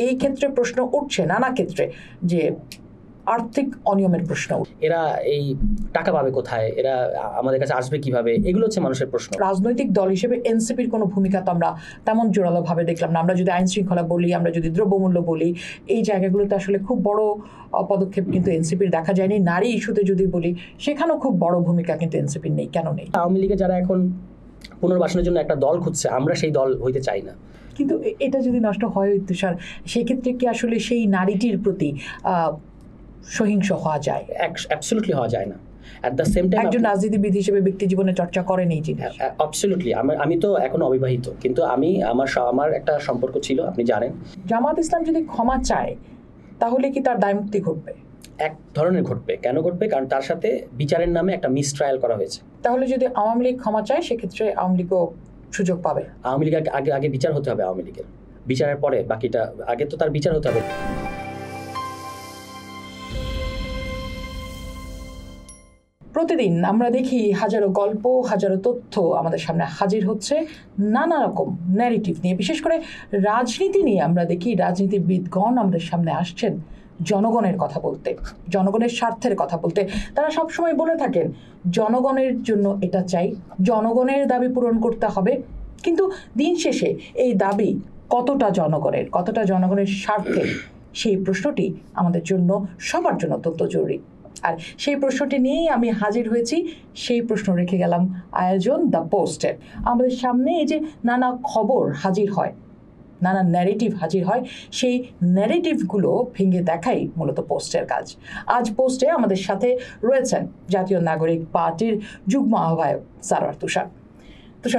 এই ক্ষেত্রে প্রশ্ন উঠছে নানা ক্ষেত্রে যে আর্থিক অনিয়মের প্রশ্ন। এরা এই টাকা পাবে কোথায়, এরা আমাদের কাছে আসবে কিভাবে, এগুলো হচ্ছে মানুষের প্রশ্ন। রাজনৈতিক দল হিসেবে এনসিপির কোনো ভূমিকা তো আমরা তেমন জোরালোভাবে দেখলাম না। আমরা যদি আইন শৃঙ্খলা বলি, আমরা যদি দ্রব্যমূল্য বলি, এই জায়গাগুলোতে আসলে খুব বড় পদক্ষেপ কিন্তু এনসিপির দেখা যায়নি। নারী ইস্যুতে যদি বলি, সেখানেও খুব বড় ভূমিকা কিন্তু এনসিপির নেই। কেন নেই? আওয়ামী লীগে যারা এখন পুনর্বাসনের জন্য একটা দল খুঁজছে, আমরা সেই দল হইতে চাই না। কিন্তু এটা যদি নষ্ট হয় তুষার, সেক্ষেত্রে কি আসলে সেই নারীটির প্রতি সহিংস হওয়া যায়? অ্যাবসলিউটলি হওয়া যায় না। অ্যাট দ্য সেম টাইম একজন রাজনীতিবিদ হিসেবে ব্যক্তি জীবনে চর্চা করেন এই জিনিস। অ্যাবসলিউটলি। আমি তো এখন অবিবাহিত, কিন্তু আমার একটা সম্পর্ক ছিল, আপনি জানেন। জামাত ইসলাম যদি ক্ষমা চায় তাহলে কি তার দায়মুক্তি ঘটবে? এক ধরনের ঘটবে। কেন ঘটবে? কারণ তার সাথে বিচারের নামে একটা মিস ট্রায়াল করা হয়েছে। তাহলে যদি আওয়ামী লীগ ক্ষমা চায়, সেক্ষেত্রে আওয়ামী লীগও সুযোগ পাবে? আওয়ামী লীগ আগে বিচার হতে হবে। আওয়ামী লীগের বিচারের পরে বাকিটা, আগে তো তার বিচার হতে হবে। প্রতিদিন আমরা দেখি হাজারো গল্প, হাজারো তথ্য আমাদের সামনে হাজির হচ্ছে নানা রকম ন্যারেটিভ নিয়ে। বিশেষ করে রাজনীতি নিয়ে আমরা দেখি রাজনীতিবিদগণ আমাদের সামনে আসছেন জনগণের কথা বলতে, জনগণের স্বার্থের কথা বলতে। তারা সবসময় বলে থাকেন জনগণের জন্য এটা চাই, জনগণের দাবি পূরণ করতে হবে। কিন্তু দিন শেষে এই দাবি কতটা জনগণের স্বার্থে, সেই প্রশ্নটি আমাদের জন্য, সবার জন্য অত্যন্ত জরুরি। আর সেই প্রশ্নটি নিয়েই আমি হাজির হয়েছি। সেই প্রশ্ন রেখে গেলাম আয়োজন দ্য পোস্টে। আমাদের সামনে এই যে নানা খবর হাজির হয়, নানা ন্যারেটিভ হাজির হয়, সেই ন্যারেটিভগুলো ভেঙে দেখাই মূলত পোস্টের কাজ। আজ পোস্টে আমাদের সাথে রয়েছেন জাতীয় নাগরিক পার্টির যুগ্ম আহ্বায়ক সারোয়ার তুষার।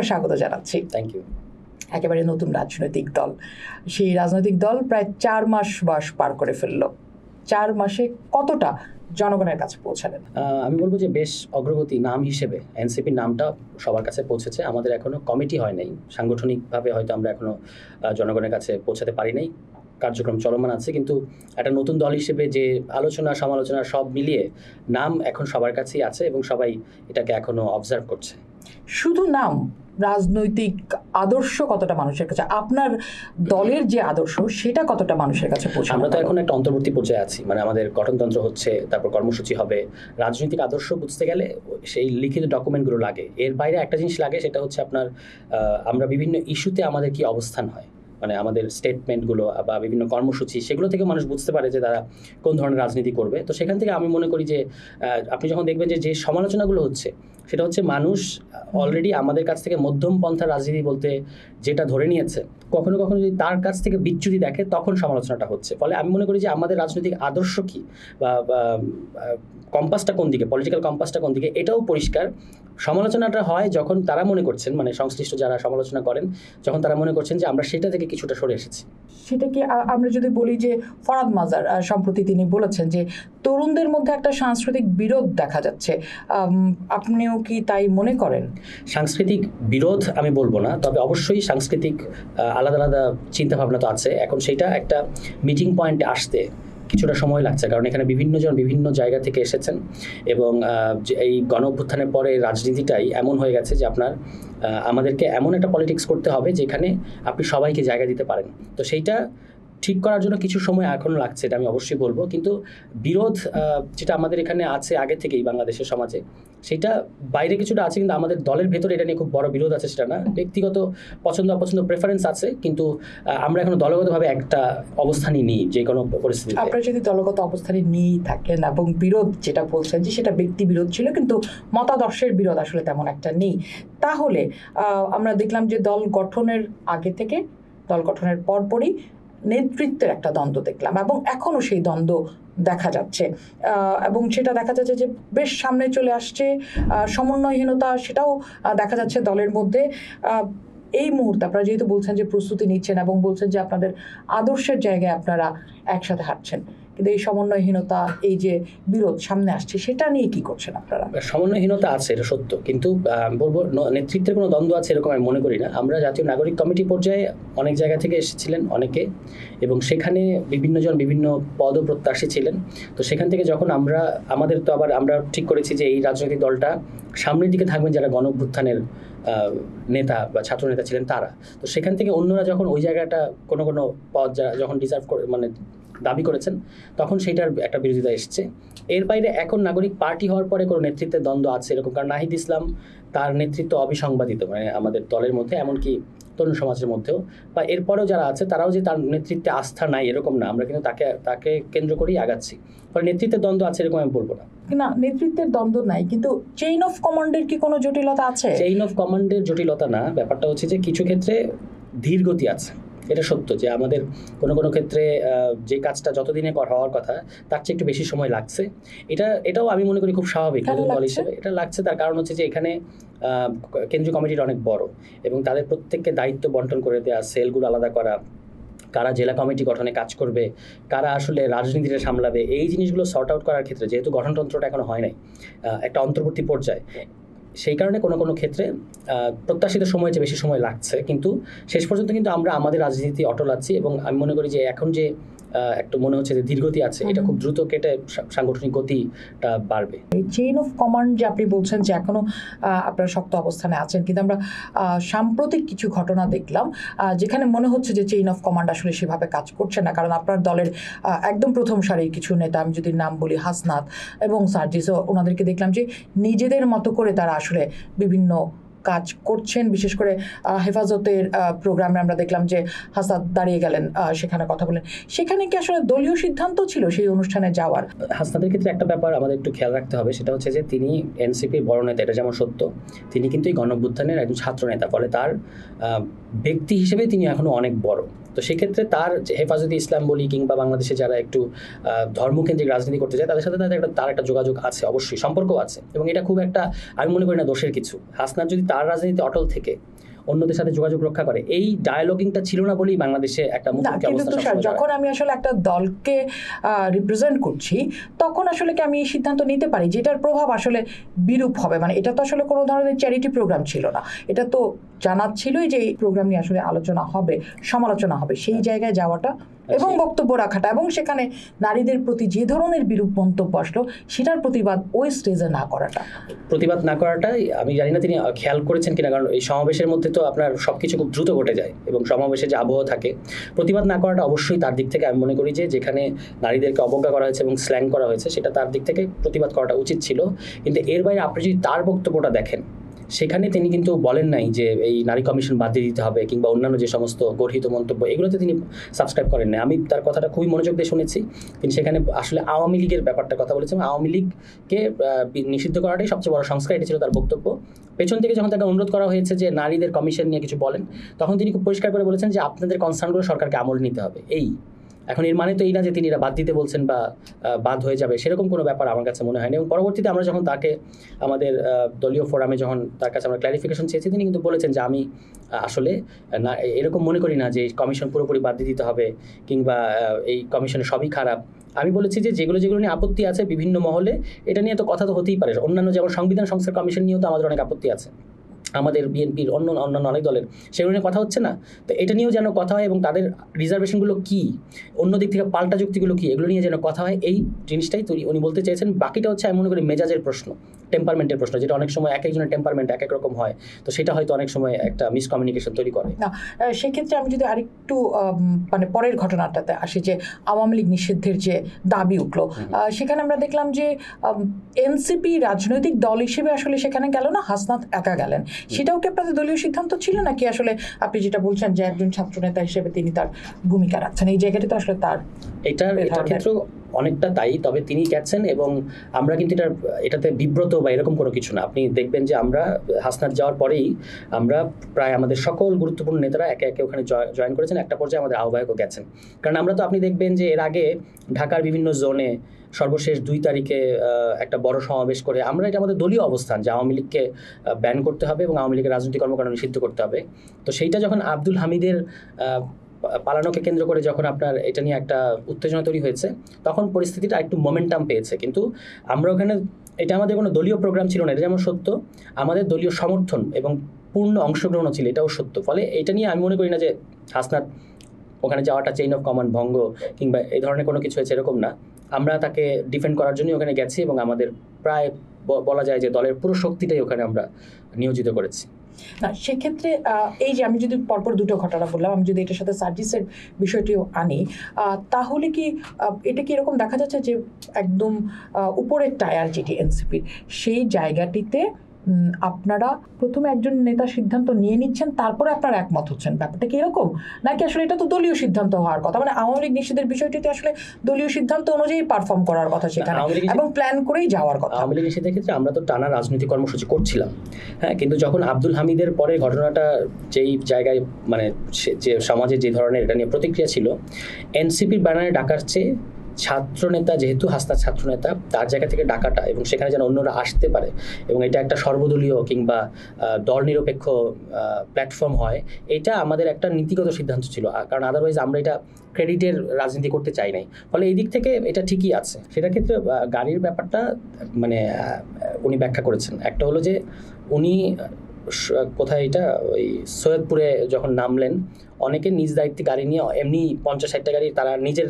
স্বাগত জানাচ্ছি। Thank you. একেবারে নতুন রাজনৈতিক দল, সেই রাজনৈতিক দল প্রায় 4 মাস বয়স পার করে ফেললো। 4 মাসে কতটা জনগণের কাছে পৌঁছালেন? আমি বলবো যে বেশ অগ্রগতি। নাম হিসেবে এনসিপির নামটা সবার কাছে পৌঁছেছে। আমাদের এখনো কমিটি হয় নাই, সাংগঠনিকভাবে হয়তো আমরা এখনো জনগণের কাছে পৌঁছাতে পারি নাই, কার্যক্রম চলমান আছে। কিন্তু একটা নতুন দল হিসেবে যে আলোচনা সমালোচনা সব মিলিয়ে নাম এখন সবার কাছেই আছে এবং সবাই এটাকে এখনো অবজার্ভ করছে। শুধু নাম, রাজনৈতিক আদর্শ কতটা মানুষের কাছে, আপনার দলের যে আদর্শ সেটা কতটা মানুষের কাছে পৌঁছানো? আমরা তো এখন একটা অন্তর্বর্তী পর্যায়ে আছি, মানে আমাদের গঠনতন্ত্র হচ্ছে, তারপর কর্মসূচি হবে। রাজনৈতিক আদর্শ বুঝতে গেলে সেই লিখিত ডকুমেন্টগুলো লাগে। এর বাইরে একটা জিনিস লাগে, সেটা হচ্ছে আপনার আমরা বিভিন্ন ইস্যুতে আমাদের কি অবস্থান হয়, মানে আমাদের স্টেটমেন্টগুলো বা বিভিন্ন কর্মসূচি, সেগুলো থেকে মানুষ বুঝতে পারে যে তারা কোন ধরনের রাজনীতি করবে। তো সেখান থেকে আমি মনে করি যে আপনি যখন দেখবেন যে সমালোচনাগুলো হচ্ছে, সেটা হচ্ছে মানুষ অলরেডি আমাদের কাছ থেকে মধ্যম পন্থার রাজনীতি বলতে যেটা ধরে নিয়েছে, কখনো কখনো যদি তার কাছ থেকে বিচ্যুতি দেখে তখন সমালোচনাটা হচ্ছে। ফলে আমি মনে করি যে আমাদের রাজনৈতিক আদর্শ কী বা কম্পাসটা কোন দিকে, পলিটিক্যাল কম্পাসটা কোন দিকে, এটাও পরিষ্কার। সমালোচনাটা হয় যখন তারা মনে করছেন, মানে সংশ্লিষ্ট যারা সমালোচনা করেন, যখন তারা মনে করছেন যে আমরা সেটা থেকে কিছুটা সরে এসেছি। সেটা কি আমরা যদি বলি যে ফরাদ মাজার সম্প্রতি তিনি বলেছেন যে তরুণদের মধ্যে একটা সাংস্কৃতিক বিরোধ দেখা যাচ্ছে, আপনিও কি তাই মনে করেন? সাংস্কৃতিক বিরোধ আমি বলবো না, তবে অবশ্যই সাংস্কৃতিক আলাদা আলাদা চিন্তাভাবনা তো আছে। এখন সেটা একটা মিটিং পয়েন্টে আসতে কিছুটা সময় লাগছে, কারণ এখানে বিভিন্নজন বিভিন্ন জায়গা থেকে এসেছেন এবং এই গণ-অভ্যুত্থানের পরে রাজনীতিটাই এমন হয়ে গেছে যে আপনার আমাদেরকে এমন একটা পলিটিক্স করতে হবে যেখানে আপনি সবাইকে জায়গা দিতে পারেন। তো সেইটা ঠিক করার জন্য কিছু সময় এখনও লাগছে, এটা আমি অবশ্যই বলবো। কিন্তু বিরোধ যেটা আমাদের এখানে আছে আগে থেকেই বাংলাদেশের সমাজে, সেটা বাইরে কিছুটা আছে, কিন্তু আমাদের দলের ভেতরে এটা নিয়ে খুব বড় বিরোধ আছে সেটা না। ব্যক্তিগত পছন্দ অপছন্দ প্রেফারেন্স আছে, কিন্তু আমরা এখন দলগতভাবে একটা অবস্থানই নিই যে কোনো পরিস্থিতিতে। আপনারা যদি দলগত অবস্থানে নিয়েই থাকেন এবং বিরোধ যেটা বলছেন যে সেটা ব্যক্তি বিরোধ ছিল, কিন্তু মতাদর্শের বিরোধ আসলে তেমন একটা নেই, তাহলে আমরা দেখলাম যে দল গঠনের আগে থেকে দল গঠনের পরপরই নেতৃত্বের একটা দ্বন্দ্ব দেখলাম এবং এখনও সেই দ্বন্দ্ব দেখা যাচ্ছে এবং সেটা দেখা যাচ্ছে যে বেশ সামনে চলে আসছে। সমন্বয়হীনতা সেটাও দেখা যাচ্ছে দলের মধ্যে। এই মুহূর্তে আপনারা যেহেতু বলছেন যে প্রস্তুতি নিচ্ছেন এবং বলছেন যে আপনাদের আদর্শের জায়গায় আপনারা একসাথে হাঁটছেন, কিন্তু এই সমন্বয়হীনতা, এই যে বিরোধ সামনে আসছে, সেটা নিয়ে কি করছেন আপনারা? সমন্বয়হীনতা আছে, এটা সত্য, কিন্তু বলবো নেতৃত্বের কোনো দ্বন্দ্ব আছে এরকম আমি মনে করি না। আমরা জাতীয় নাগরিক কমিটি পর্যায়ে অনেক জায়গা থেকে এসেছিলেন অনেকে, এবং সেখানে বিভিন্ন জন বিভিন্ন পদপ্রত্যাশী ছিলেন। তো সেখান থেকে যখন আমাদের তো আবার আমরা ঠিক করেছি যে এই রাজনৈতিক দলটা সামনের দিকে থাকবেন যারা গণ অভ্যুত্থানের নেতা বা ছাত্র নেতা ছিলেন তারা। তো সেখান থেকে অন্যরা যখন ওই জায়গাটা কোনো পদ যখন ডিজার্ভ করে মানে দাবি করেছেন, তখন সেইটার একটা বিরোধিতা এসছে। এর বাইরে এখন নাগরিক পার্টি হওয়ার পরে কোনো নেতৃত্বের দ্বন্দ্ব আছে এরকম, কারণ নাহিদ ইসলাম তার নেতৃত্ব অবিসংবাদিত, মানে আমাদের দলের মধ্যে, এমনকি তরুণ সমাজের মধ্যেও, বা এরপরেও যারা আছে তারাও যে তার নেতৃত্বে আস্থা নাই এরকম না, আমরা কিন্তু তাকে কেন্দ্র করেই আগাচ্ছি। ফলে নেতৃত্বের দ্বন্দ্ব আছে এরকম আমি বলবো না। না, নেতৃত্বের দ্বন্দ্ব নাই, কিন্তু চেইন অফ কমান্ডের কি কোনো জটিলতা আছে? চেইন অফ কমান্ডের জটিলতা না, ব্যাপারটা হচ্ছে যে কিছু ক্ষেত্রে ধীর গতি আছে। এটা সত্য যে আমাদের কোনো ক্ষেত্রে যে কাজটা যতদিনে হওয়ার কথা তার চেয়ে একটু বেশি সময় লাগছে। এটাও আমি মনে করি খুব স্বাভাবিক দল হিসেবে। এটা লাগছে তার কারণ হচ্ছে যে এখানে কেন্দ্রীয় কমিটিটা অনেক বড়, এবং তাদের প্রত্যেককে দায়িত্ব বন্টন করে দেওয়া, সেলগুলো আলাদা করা, কারা জেলা কমিটি গঠনে কাজ করবে, কারা আসলে রাজনীতিটা সামলাবে, এই জিনিসগুলো সর্ট আউট করার ক্ষেত্রে যেহেতু গঠনতন্ত্রটা এখনো হয় নাই, একটা অন্তর্বর্তী পর্যায়ে, সেই কারণে কোনো ক্ষেত্রে প্রত্যাশিত সময়ের চেয়ে বেশি সময় লাগছে। কিন্তু শেষ পর্যন্ত কিন্তু আমরা আমাদের রাজনীতি অটল আছি, এবং আমি মনে করি যে এখন যে একটু মনে হচ্ছে যে ধীরগতি আছে, এটা খুব দ্রুত কেটে সাংগঠনিক গতিটা বাড়বে। এই চেইন অফ কমান্ড যে আপনি বলছেন যে এখনো আপনারা শক্ত অবস্থানে আছেন, কিন্তু আমরা সাম্প্রতিক কিছু ঘটনা দেখলাম যেখানে মনে হচ্ছে যে চেইন অফ কমান্ড আসলে সেভাবে কাজ করছে না। কারণ আপনার দলের একদম প্রথম সারির কিছু নেতা, আমি যদি নাম বলি, হাসনাত এবং সার্জিসও, ওনাদেরকে দেখলাম যে নিজেদের মতো করে তারা আসলে বিভিন্ন কাজ করছেন। বিশেষ করে হেফাজতের প্রোগ্রামে আমরা দেখলাম যে হাসাদ দাঁড়িয়ে গেলেন, সেখানে কথা বলেন। সেখানে কি আসলে দলীয় সিদ্ধান্ত ছিল সেই অনুষ্ঠানে যাওয়ার? হাসনাদের ক্ষেত্রে একটা ব্যাপার আমাদের একটু খেয়াল রাখতে হবে, সেটা হচ্ছে যে তিনি এনসিপির বড় নেতা, এটা যেমন সত্য, তিনি কিন্তু এই গণ অভ্যুত্থানের একজন ছাত্র নেতা, ফলে তার ব্যক্তি হিসেবে তিনি এখনো অনেক বড়। তো সেক্ষেত্রে তার হেফাজতে ইসলাম বলি কিংবা বাংলাদেশে যারা একটু ধর্মকেন্দ্রিক রাজনীতি করতে চায় তাদের সাথে তার একটা যোগাযোগ আছে, অবশ্যই সম্পর্ক আছে, এবং এটা খুব একটা আমি মনে করি না দোষের কিছু। হাসনাত যদি তার রাজনীতিতে অটল থেকে অন্যদের সাথে যোগাযোগ রক্ষা করে, এই ডায়ালগিংটা ছিল না বলেই বাংলাদেশে একটা মুখোমুখি অবস্থা। যখন আমি আসলে একটা দলকে রিপ্রেজেন্ট করছি, তখন আসলে কি আমি এই সিদ্ধান্ত নিতে পারি যেটার প্রভাব আসলে বিরূপ হবে? মানে এটা তো আসলে কোনো ধরনের চ্যারিটি প্রোগ্রাম ছিল না, এটা তো জানা ছিলই যে এই প্রোগ্রাম নিয়ে আসলে আলোচনা হবে, সমালোচনা হবে, সেই জায়গায় যাওয়াটা এবং বক্তব্য রাখাটা, এবং সেখানে নারীদের প্রতি যে ধরনের বিরূপ মন্তব্য আসলো সেটার প্রতিবাদ ওই স্টেজে না করাটাই আমি জানি না তিনি খেয়াল করেছেন কিনা, কারণ এই সমাবেশের মধ্যে তো আপনার সবকিছু খুব দ্রুত ঘটে যায়, এবং সমাবেশে যে আবহাওয়া থাকে, প্রতিবাদ না করাটা অবশ্যই তার দিক থেকে আমি মনে করি যে যেখানে নারীদেরকে অবজ্ঞা করা হয়েছে এবং স্ল্যাং করা হয়েছে, সেটা তার দিক থেকে প্রতিবাদ করাটা উচিত ছিল। কিন্তু এর বাইরে আপনি যদি তার বক্তব্যটা দেখেন, সেখানে তিনি কিন্তু বলেন নাই যে এই নারী কমিশন বাদ দিয়ে দিতে হবে কিংবা অন্যান্য যে সমস্ত গর্হিত মন্তব্য, এগুলোতে তিনি সাবস্ক্রাইব করেন না। আমি তার কথাটা খুবই মনোযোগ দিয়ে শুনেছি। তিনি সেখানে আসলে আওয়ামী লীগের ব্যাপারটা কথা বলেছেন, আওয়ামী লীগকে নিষিদ্ধ করাটাই সবচেয়ে বড় সংস্কার, এটি ছিল তার বক্তব্য। পেছন থেকে যখন তাকে অনুরোধ করা হয়েছে যে নারীদের কমিশন নিয়ে কিছু বলেন, তখন তিনি খুব পরিষ্কার করে বলেছেন যে আপনাদের কনসার্নগুলো সরকারকে আমল নিতে হবে। এখন এর মানে তো এই না যে তিনি এটা বাদ দিতে বলছেন বা বাদ হয়ে যাবে, সেরকম কোনো ব্যাপার আমার কাছে মনে হয় না। এবং পরবর্তীতে আমরা যখন তাকে আমাদের দলীয় ফোরামে যখন তার কাছে আমরা ক্ল্যারিফিকেশন চেয়েছি, তিনি কিন্তু বলেছেন যে আমি আসলে না এরকম মনে করি না যে কমিশন পুরোপুরি বাদ দিয়ে দিতে হবে কিংবা এই কমিশনে সবই খারাপ। আমি বলেছি যে যেগুলো নিয়ে আপত্তি আছে বিভিন্ন মহলে, এটা নিয়ে তো কথা তো হতেই পারে। অন্যান্য যেমন সংবিধান সংস্কার কমিশন নিয়েও তো আমাদের অনেক আপত্তি আছে, আমাদের বিএনপির অন্যান্য অনেক দলের, সেগুলো নিয়ে কথা হচ্ছে না। তো এটা নিয়েও যেন কথা হয়, এবং তাদের রিজার্ভেশনগুলো কী, অন্য দিক থেকে পাল্টা যুক্তিগুলো কী, এগুলো নিয়ে যেন কথা হয়, এই জিনিসটাই উনি বলতে চেয়েছেন। বাকিটা হচ্ছে আমি মনে করি মেজাজের প্রশ্ন, টেম্পারমেন্টের প্রশ্ন, যেটা অনেক সময় এক একজনের টেম্পারমেন্ট এক এক রকম হয়, তো সেটা হয়তো অনেক সময় একটা মিসকমিউনিকেশন তৈরি করে। না, সেক্ষেত্রে আমি যদি আরেকটু মানে পরের ঘটনাটাতে আসি, যে আওয়ামী লীগ নিষিদ্ধের যে দাবি উঠলো, সেখানে আমরা দেখলাম যে এনসিপি রাজনৈতিক দল হিসেবে আসলে সেখানে গেল না, হাসনাত একা গেলেন। সেটাও কি আপনাদের দলীয় সিদ্ধান্ত ছিল নাকি আসলে আপনি যেটা বলছেন যে একজন ছাত্রনেতা হিসেবে তিনি তার ভূমিকা রাখছেন, এই জায়গাটি তো আসলে তার এটার ক্ষেত্রেও অনেকটা তাই। তবে তিনি গেছেন, এবং আমরা কিন্তু এটাতে বিব্রত বা এরকম কোনো কিছু না। আপনি দেখবেন যে আমরা হাসনাত যাওয়ার পরেই আমরা প্রায় আমাদের সকল গুরুত্বপূর্ণ নেতারা একে একে ওখানে জয়েন করেছেন। একটা পর্যায়ে আমাদের আহ্বায়কও গেছেন, কারণ আমরা তো আপনি দেখবেন যে এর আগে ঢাকার বিভিন্ন জোনে সর্বশেষ 2 তারিখে একটা বড় সমাবেশ করে আমরা, এটা আমাদের দলীয় অবস্থান যে আওয়ামী লীগকে ব্যান করতে হবে এবং আওয়ামী লীগের রাজনৈতিক কর্মকাণ্ড নিষিদ্ধ করতে হবে। তো সেইটা যখন আব্দুল হামিদের পালানোকে কেন্দ্র করে যখন আপনার এটা নিয়ে একটা উত্তেজনা তৈরি হয়েছে, তখন পরিস্থিতিটা একটু মোমেন্টাম পেয়েছে। কিন্তু আমরা ওখানে, এটা আমাদের কোনো দলীয় প্রোগ্রাম ছিল না, এটা যেমন সত্য, আমাদের দলীয় সমর্থন এবং পূর্ণ অংশগ্রহণ ছিল, এটাও সত্য। ফলে এটা নিয়ে আমি মনে করি না যে হাসনাত ওখানে যাওয়াটা চেইন অফ কমান্ড ভঙ্গ কিংবা এই ধরনের কোনো কিছু হয়েছে, এরকম না। আমরা তাকে ডিফেন্ড করার জন্যই ওখানে গেছি এবং আমাদের প্রায় বলা যায় যে দলের পুরো শক্তিটাই ওখানে আমরা নিয়োজিত করেছি। না, সেক্ষেত্রে এই যে আমি যদি পরপর দুটো ঘটনা বললাম, আমি যদি এটার সাথে সার্জিসের বিষয়টিও আনি, তাহলে কি এটা কি এরকম দেখা যাচ্ছে যে একদম উপরের টায়ার যেটি এনসিপির, সেই জায়গাটিতে আপনারা প্রথমে একজন নেতা সিদ্ধান্ত নিয়ে নিচ্ছেন, তারপরে আপনারা একমত হচ্ছেন, ব্যাপারটা কি এরকম? নাকি আসলে এটা তো দলীয় সিদ্ধান্ত হওয়ার কথা, মানে আওয়ামী লীগ নিষেধের বিষয়টিতে আসলে দলীয় সিদ্ধান্ত অনুযায়ী পারফর্ম করার কথা সেখানে এবং প্ল্যান করেই যাওয়ার কথা? আওয়ামী লীগ নিষেধের ক্ষেত্রে আমরা তো টানা রাজনৈতিক কর্মসূচি করছিলাম, হ্যাঁ, কিন্তু যখন আব্দুল হামিদের পরে ঘটনাটা যেই জায়গায় মানে যে সমাজে যে ধরনের এটা নিয়ে প্রতিক্রিয়া ছিল, এনসিপির ব্যানারে ডাকার চেয়ে ছাত্রনেতা, যেহেতু হাসনাত ছাত্রনেতা, তার জায়গা থেকে ডাকাটা এবং সেখানে যেন অন্যরা আসতে পারে এবং এটা একটা সর্বদলীয় কিংবা দল নিরপেক্ষ প্ল্যাটফর্ম হয়, এটা আমাদের একটা নীতিগত সিদ্ধান্ত ছিল। কারণ আদারওয়াইজ আমরা এটা ক্রেডিটের রাজনীতি করতে চাই নাই। ফলে এই দিক থেকে এটা ঠিকই আছে। সেটার ক্ষেত্রে গাড়ির ব্যাপারটা মানে উনি ব্যাখ্যা করেছেন। একটা হলো যে উনি কোথায় এটা ওই সৈয়দপুরে যখন নামলেন, অনেকে নিজ দায়িত্বে গাড়ি নিয়ে এমনি 50-60টা গাড়ি তারা নিজের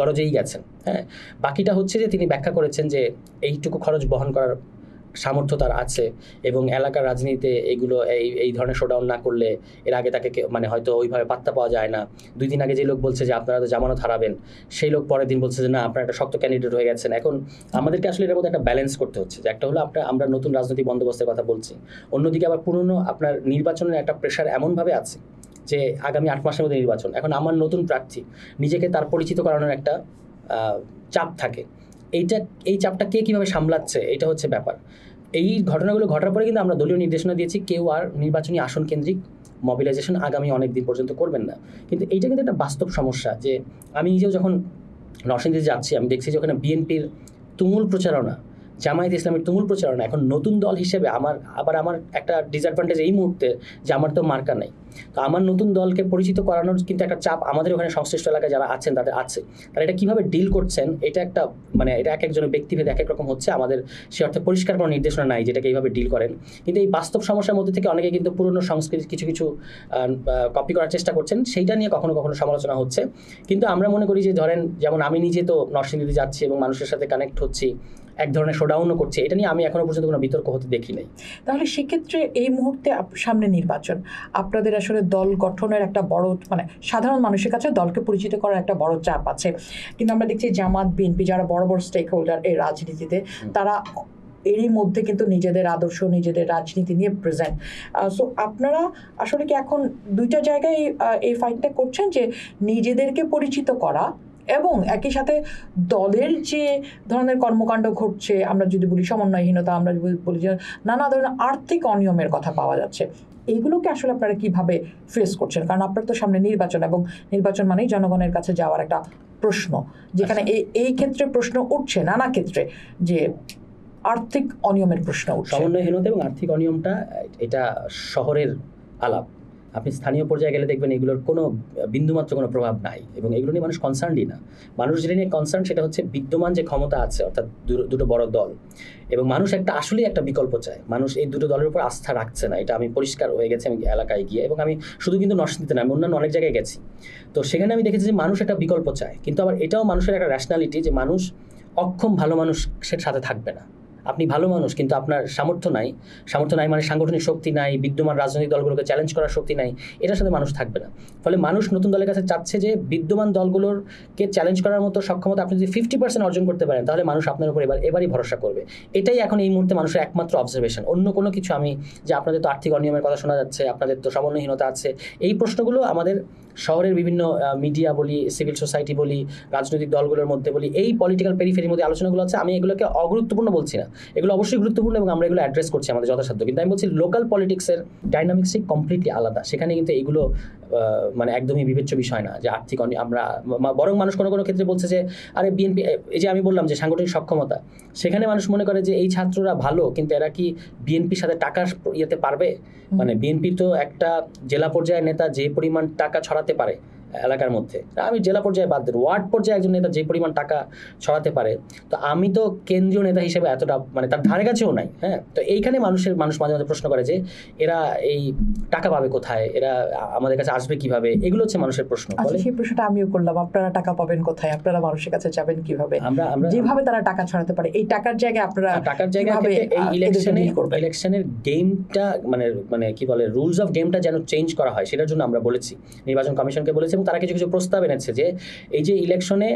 গরজেই গেছেন, হ্যাঁ। বাকিটা হচ্ছে যে তিনি ব্যাখ্যা করেছেন যে এইটুকু খরচ বহন করার সামর্থ্য তার আছে এবং এলাকার রাজনীতিতে এইগুলো এই ধরনের শোডাউন না করলে এর আগে তাকে মানে হয়তো ওইভাবে পাত্তা পাওয়া যায় না। 2 দিন আগে যে লোক বলছে যে আপনারা তো জামানত হারাবেন, সেই লোক পরের দিন বলছে যে না, আপনারা একটা শক্ত ক্যান্ডিডেট হয়ে গেছেন। এখন আমাদেরকে আসলে এর মধ্যে একটা ব্যালেন্স করতে হচ্ছে, যে একটা হলো আমরা নতুন রাজনৈতিক বন্দোবস্তের কথা বলছি, অন্যদিকে আবার পুরনো আপনার নির্বাচনের একটা প্রেশার এমনভাবে আছে যে আগামী 8 মাসের মধ্যে নির্বাচন। এখন আমার নতুন প্রার্থী, নিজেকে তার পরিচিত করানোর একটা চাপ থাকে। এই চাপটা কে কীভাবে সামলাচ্ছে, এটা হচ্ছে ব্যাপার। এই ঘটনাগুলো ঘটার পরে কিন্তু আমরা দলীয় নির্দেশনা দিয়েছি, কেউ আর নির্বাচনী আসন কেন্দ্রিক মোবিলাইজেশন আগামী অনেক দিন পর্যন্ত করবেন না। কিন্তু এইটা কিন্তু একটা বাস্তব সমস্যা, যে আমি নিজেও যখন নরসিংদীতে যাচ্ছি, আমি দেখছি যে ওখানে বিএনপির তুমুল প্রচারণা, জামায়াত ইসলামের তুমুল প্রচারণা। এখন নতুন দল হিসেবে আমার একটা ডিসঅ্যাডভান্টেজ এই মুহূর্তে যে আমার তো মার্কা নেই। তো আমার নতুন দলকে পরিচিত করানোর কিন্তু একটা চাপ আমাদের ওখানে সংশ্লিষ্ট এলাকায় যারা আছেন তাদের আছে। তারা এটা কীভাবে ডিল করছেন, এটা একটা মানে এটা এক একজনের ব্যক্তিভেদ এক এক রকম হচ্ছে। আমাদের সে অর্থে পরিষ্কার কোনো নির্দেশনা নাই যেটাকে এইভাবে ডিল করেন। কিন্তু এই বাস্তব সমস্যার মধ্যে থেকে অনেকে কিন্তু পুরনো সংস্কৃতির কিছু কপি করার চেষ্টা করছেন, সেইটা নিয়ে কখনো কখনো সমালোচনা হচ্ছে। কিন্তু আমরা মনে করি যে ধরেন যেমন আমি নিজে তো নরসিংদীতে যাচ্ছি এবং মানুষের সাথে কানেক্ট হচ্ছি, এক ধরনের শোডাউনও করছে, এটা নিয়ে আমি এখনো পর্যন্ত কোনো বিতর্ক হতে দেখি নাই। তাহলে সেক্ষেত্রে এই মুহূর্তে সামনে নির্বাচন, আপনাদের আসলে দল গঠনের একটা বড় মানে সাধারণ মানুষের কাছে দলকে পরিচিত করার একটা বড় চাপ আছে। কিন্তু আমরা দেখছি জামাত, বিএনপি যারা বড় বড় স্টেক হোল্ডার এই রাজনীতিতে, তারা এরই মধ্যে কিন্তু নিজেদের আদর্শ, নিজেদের রাজনীতি নিয়ে প্রেজেন্ট। সো আপনারা আসলে কি এখন দুইটা জায়গায় এই ফাইটটা করছেন, যে নিজেদেরকে পরিচিত করা এবং একই সাথে দলের যে ধরনের কর্মকাণ্ড ঘটছে, আমরা যদি বলি সমন্বয়হীনতা, আমরা যদি বলি যে নানা ধরনের আর্থিক অনিয়মের কথা পাওয়া যাচ্ছে, এইগুলোকে আসলে আপনারা কিভাবে ফেস করছেন? কারণ আপনার তো সামনে নির্বাচন, এবং নির্বাচন মানেই জনগণের কাছে যাওয়ার একটা প্রশ্ন, যেখানে এই ক্ষেত্রে প্রশ্ন উঠছে, নানা ক্ষেত্রে যে আর্থিক অনিয়মের প্রশ্ন উঠছে। সমন্বয়হীনতা এবং আর্থিক অনিয়মটা এটা শহরের আলাপ। আপনি স্থানীয় পর্যায়ে গেলে দেখবেন এগুলোর কোনো বিন্দুমাত্র কোনো প্রভাব নাই এবং এগুলো নিয়ে মানুষ কনসার্নই না। মানুষ যেটা নিয়ে কনসার্ন সেটা হচ্ছে বিদ্যমান যে ক্ষমতা আছে, অর্থাৎ দুটো বড় দল, এবং মানুষ আসলেই একটা বিকল্প চায়। মানুষ এই দুটো দলের উপর আস্থা রাখছে না, এটা আমি পরিষ্কার হয়ে গেছে আমি এলাকায় গিয়ে, এবং আমি শুধু কিন্তু নরসিংদীতে না, আমি অন্যান্য অনেক জায়গায় গেছি। তো সেখানে আমি দেখেছি যে মানুষ একটা বিকল্প চায়, কিন্তু আবার এটাও মানুষের একটা র্যাশনালিটি যে মানুষ অক্ষম ভালো মানুষের সাথে থাকবে না। আপনি ভালো মানুষ কিন্তু আপনার সামর্থ্য নাই মানে সাংগঠনিক শক্তি নাই, বিদ্যমান রাজনৈতিক দলগুলোকে চ্যালেঞ্জ করার শক্তি নাই, এটার সাথে মানুষ থাকবে না। ফলে মানুষ নতুন দলের কাছে চাচ্ছে যে বিদ্যমান দলগুলোরকে চ্যালেঞ্জ করার মতো সক্ষমতা আপনি যদি 50% অর্জন করতে পারেন, তাহলে মানুষ আপনার উপর এবারই ভরসা করবে। এটাই এখন এই মুহূর্তে মানুষের একমাত্র অবজারভেশন। অন্য কোনো কিছু আমি যে আপনাদের তো আর্থিক অনিয়মের কথা শোনা যাচ্ছে, আপনাদের তো সমন্বয়হীনতা আছে, এই প্রশ্নগুলো আমাদের শহরের বিভিন্ন মিডিয়া বলি, সিভিল সোসাইটি বলি, রাজনৈতিক দলগুলোর মধ্যে বলি, এই পলিটিক্যাল পেরিফেরির মধ্যে আলোচনাগুলো আছে। আমি এগুলোকে অগুরুত্বপূর্ণ বলছি না, এগুলো অবশ্যই গুরুত্বপূর্ণ এবং আমরা এগুলো অ্যাড্রেস করছি আমাদের যথাসাধ্য। কিন্তু আমি বলছি লোকাল পলিটিক্সের ডাইনামিক্সই কমপ্লিটলি আলাদা। সেখানে কিন্তু এইগুলো মানে একদমই বিবেচ্য বিষয় না যে আর্থিক আমরা, বরং মানুষ কোনো কোনো ক্ষেত্রে বলছে যে আরে বিএনপি, এই যে আমি বললাম যে সাংগঠনিক সক্ষমতা, সেখানে মানুষ মনে করে যে এই ছাত্ররা ভালো, কিন্তু এরা কি বিএনপির সাথে টাকা ইয়েতে পারবে? মানে বিএনপি তো একটা জেলা পর্যায়ের নেতা যে পরিমাণ টাকা ছড়াতে পারে এলাকার মধ্যে, আমি জেলা পর্যায়ে বাদ দেন, ওয়ার্ড পর্যায়ে একজন নেতা যে পরিমাণ টাকা ছড়াতে পারে, তো আমি তো কেন্দ্রীয় নেতা হিসেবে এতটা মানে তার ধারে কাছেও নাই। হ্যাঁ, তো এইখানে মানুষ মাঝে মাঝে প্রশ্ন করে যে এরা এই টাকা পাবে কোথায়, এরা আমাদের কাছে আসবে কিভাবে, এগুলো হচ্ছে মানুষের প্রশ্ন। আচ্ছা, সেই প্রশ্নটা আমিও করলাম, আপনারা টাকা পাবেন কোথায়, আপনারা মানুষের কাছে যাবেন কিভাবে, যেভাবে তারা টাকা ছড়াতে পারে এই টাকার জায়গায় আপনারা এই ইলেকশনের গেমটা মানে কি বলে রুলস অফ গেমটা যেন চেঞ্জ করা হয়, সেটার জন্য আমরা বলেছি, নির্বাচন কমিশনকে বলেছি, এবং তারা কিছু কিছু প্রস্তাব এনেছে যে এই যে ইলেকশনে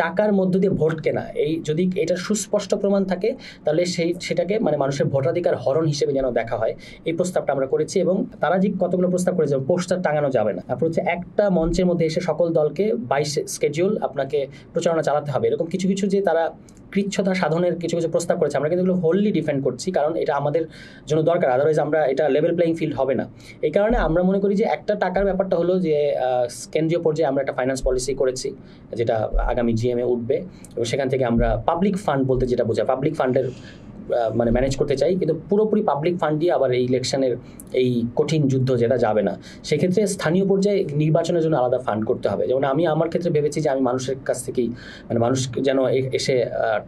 টাকার মধ্য দিয়ে ভোট কেনা, এই যদি এটার সুস্পষ্ট প্রমাণ থাকে তাহলে সেটাকে মানে মানুষের ভোটাধিকার হরণ হিসেবে যেন দেখা হয়, এই প্রস্তাবটা আমরা করেছি। এবং তারা যে কতগুলো প্রস্তাব করেছে, পোস্টার টাঙানো যাবে না, তারপর হচ্ছে একটা মঞ্চের মধ্যে এসে সকল দলকে 22 স্কেডিউল আপনাকে প্রচারণা চালাতে হবে, এরকম কিছু কিছু যে তারা কৃচ্ছতা সাধনের কিছু কিছু প্রস্তাব করেছে, আমরা কিন্তু এগুলো হোললি ডিফেন্ড করছি, কারণ এটা আমাদের জন্য দরকার, আদারওয়াইজ আমরা এটা লেভেল প্লেইং ফিল্ড হবে না। এই কারণে আমরা মনে করি যে একটা টাকার ব্যাপারটা হলো যে কেন্দ্রীয় পর্যায়ে আমরা একটা ফাইন্যান্স পলিসি করেছি যেটা আগামী জিএমএ উঠবে, এবং সেখান থেকে আমরা পাবলিক ফান্ড বলতে যেটা বোঝায় পাবলিক ফান্ডের মানে ম্যানেজ করতে চাই, কিন্তু পুরোপুরি পাবলিক ফান্ড দিয়ে আবার এই ইলেকশনের এই কঠিন যুদ্ধ যেটা যাবে না, সেক্ষেত্রে স্থানীয় পর্যায়ে নির্বাচনের জন্য আলাদা ফান্ড করতে হবে। যেমন আমি আমার ক্ষেত্রে ভেবেছি যে আমি মানুষের কাছ থেকেই মানে মানুষ যেন এসে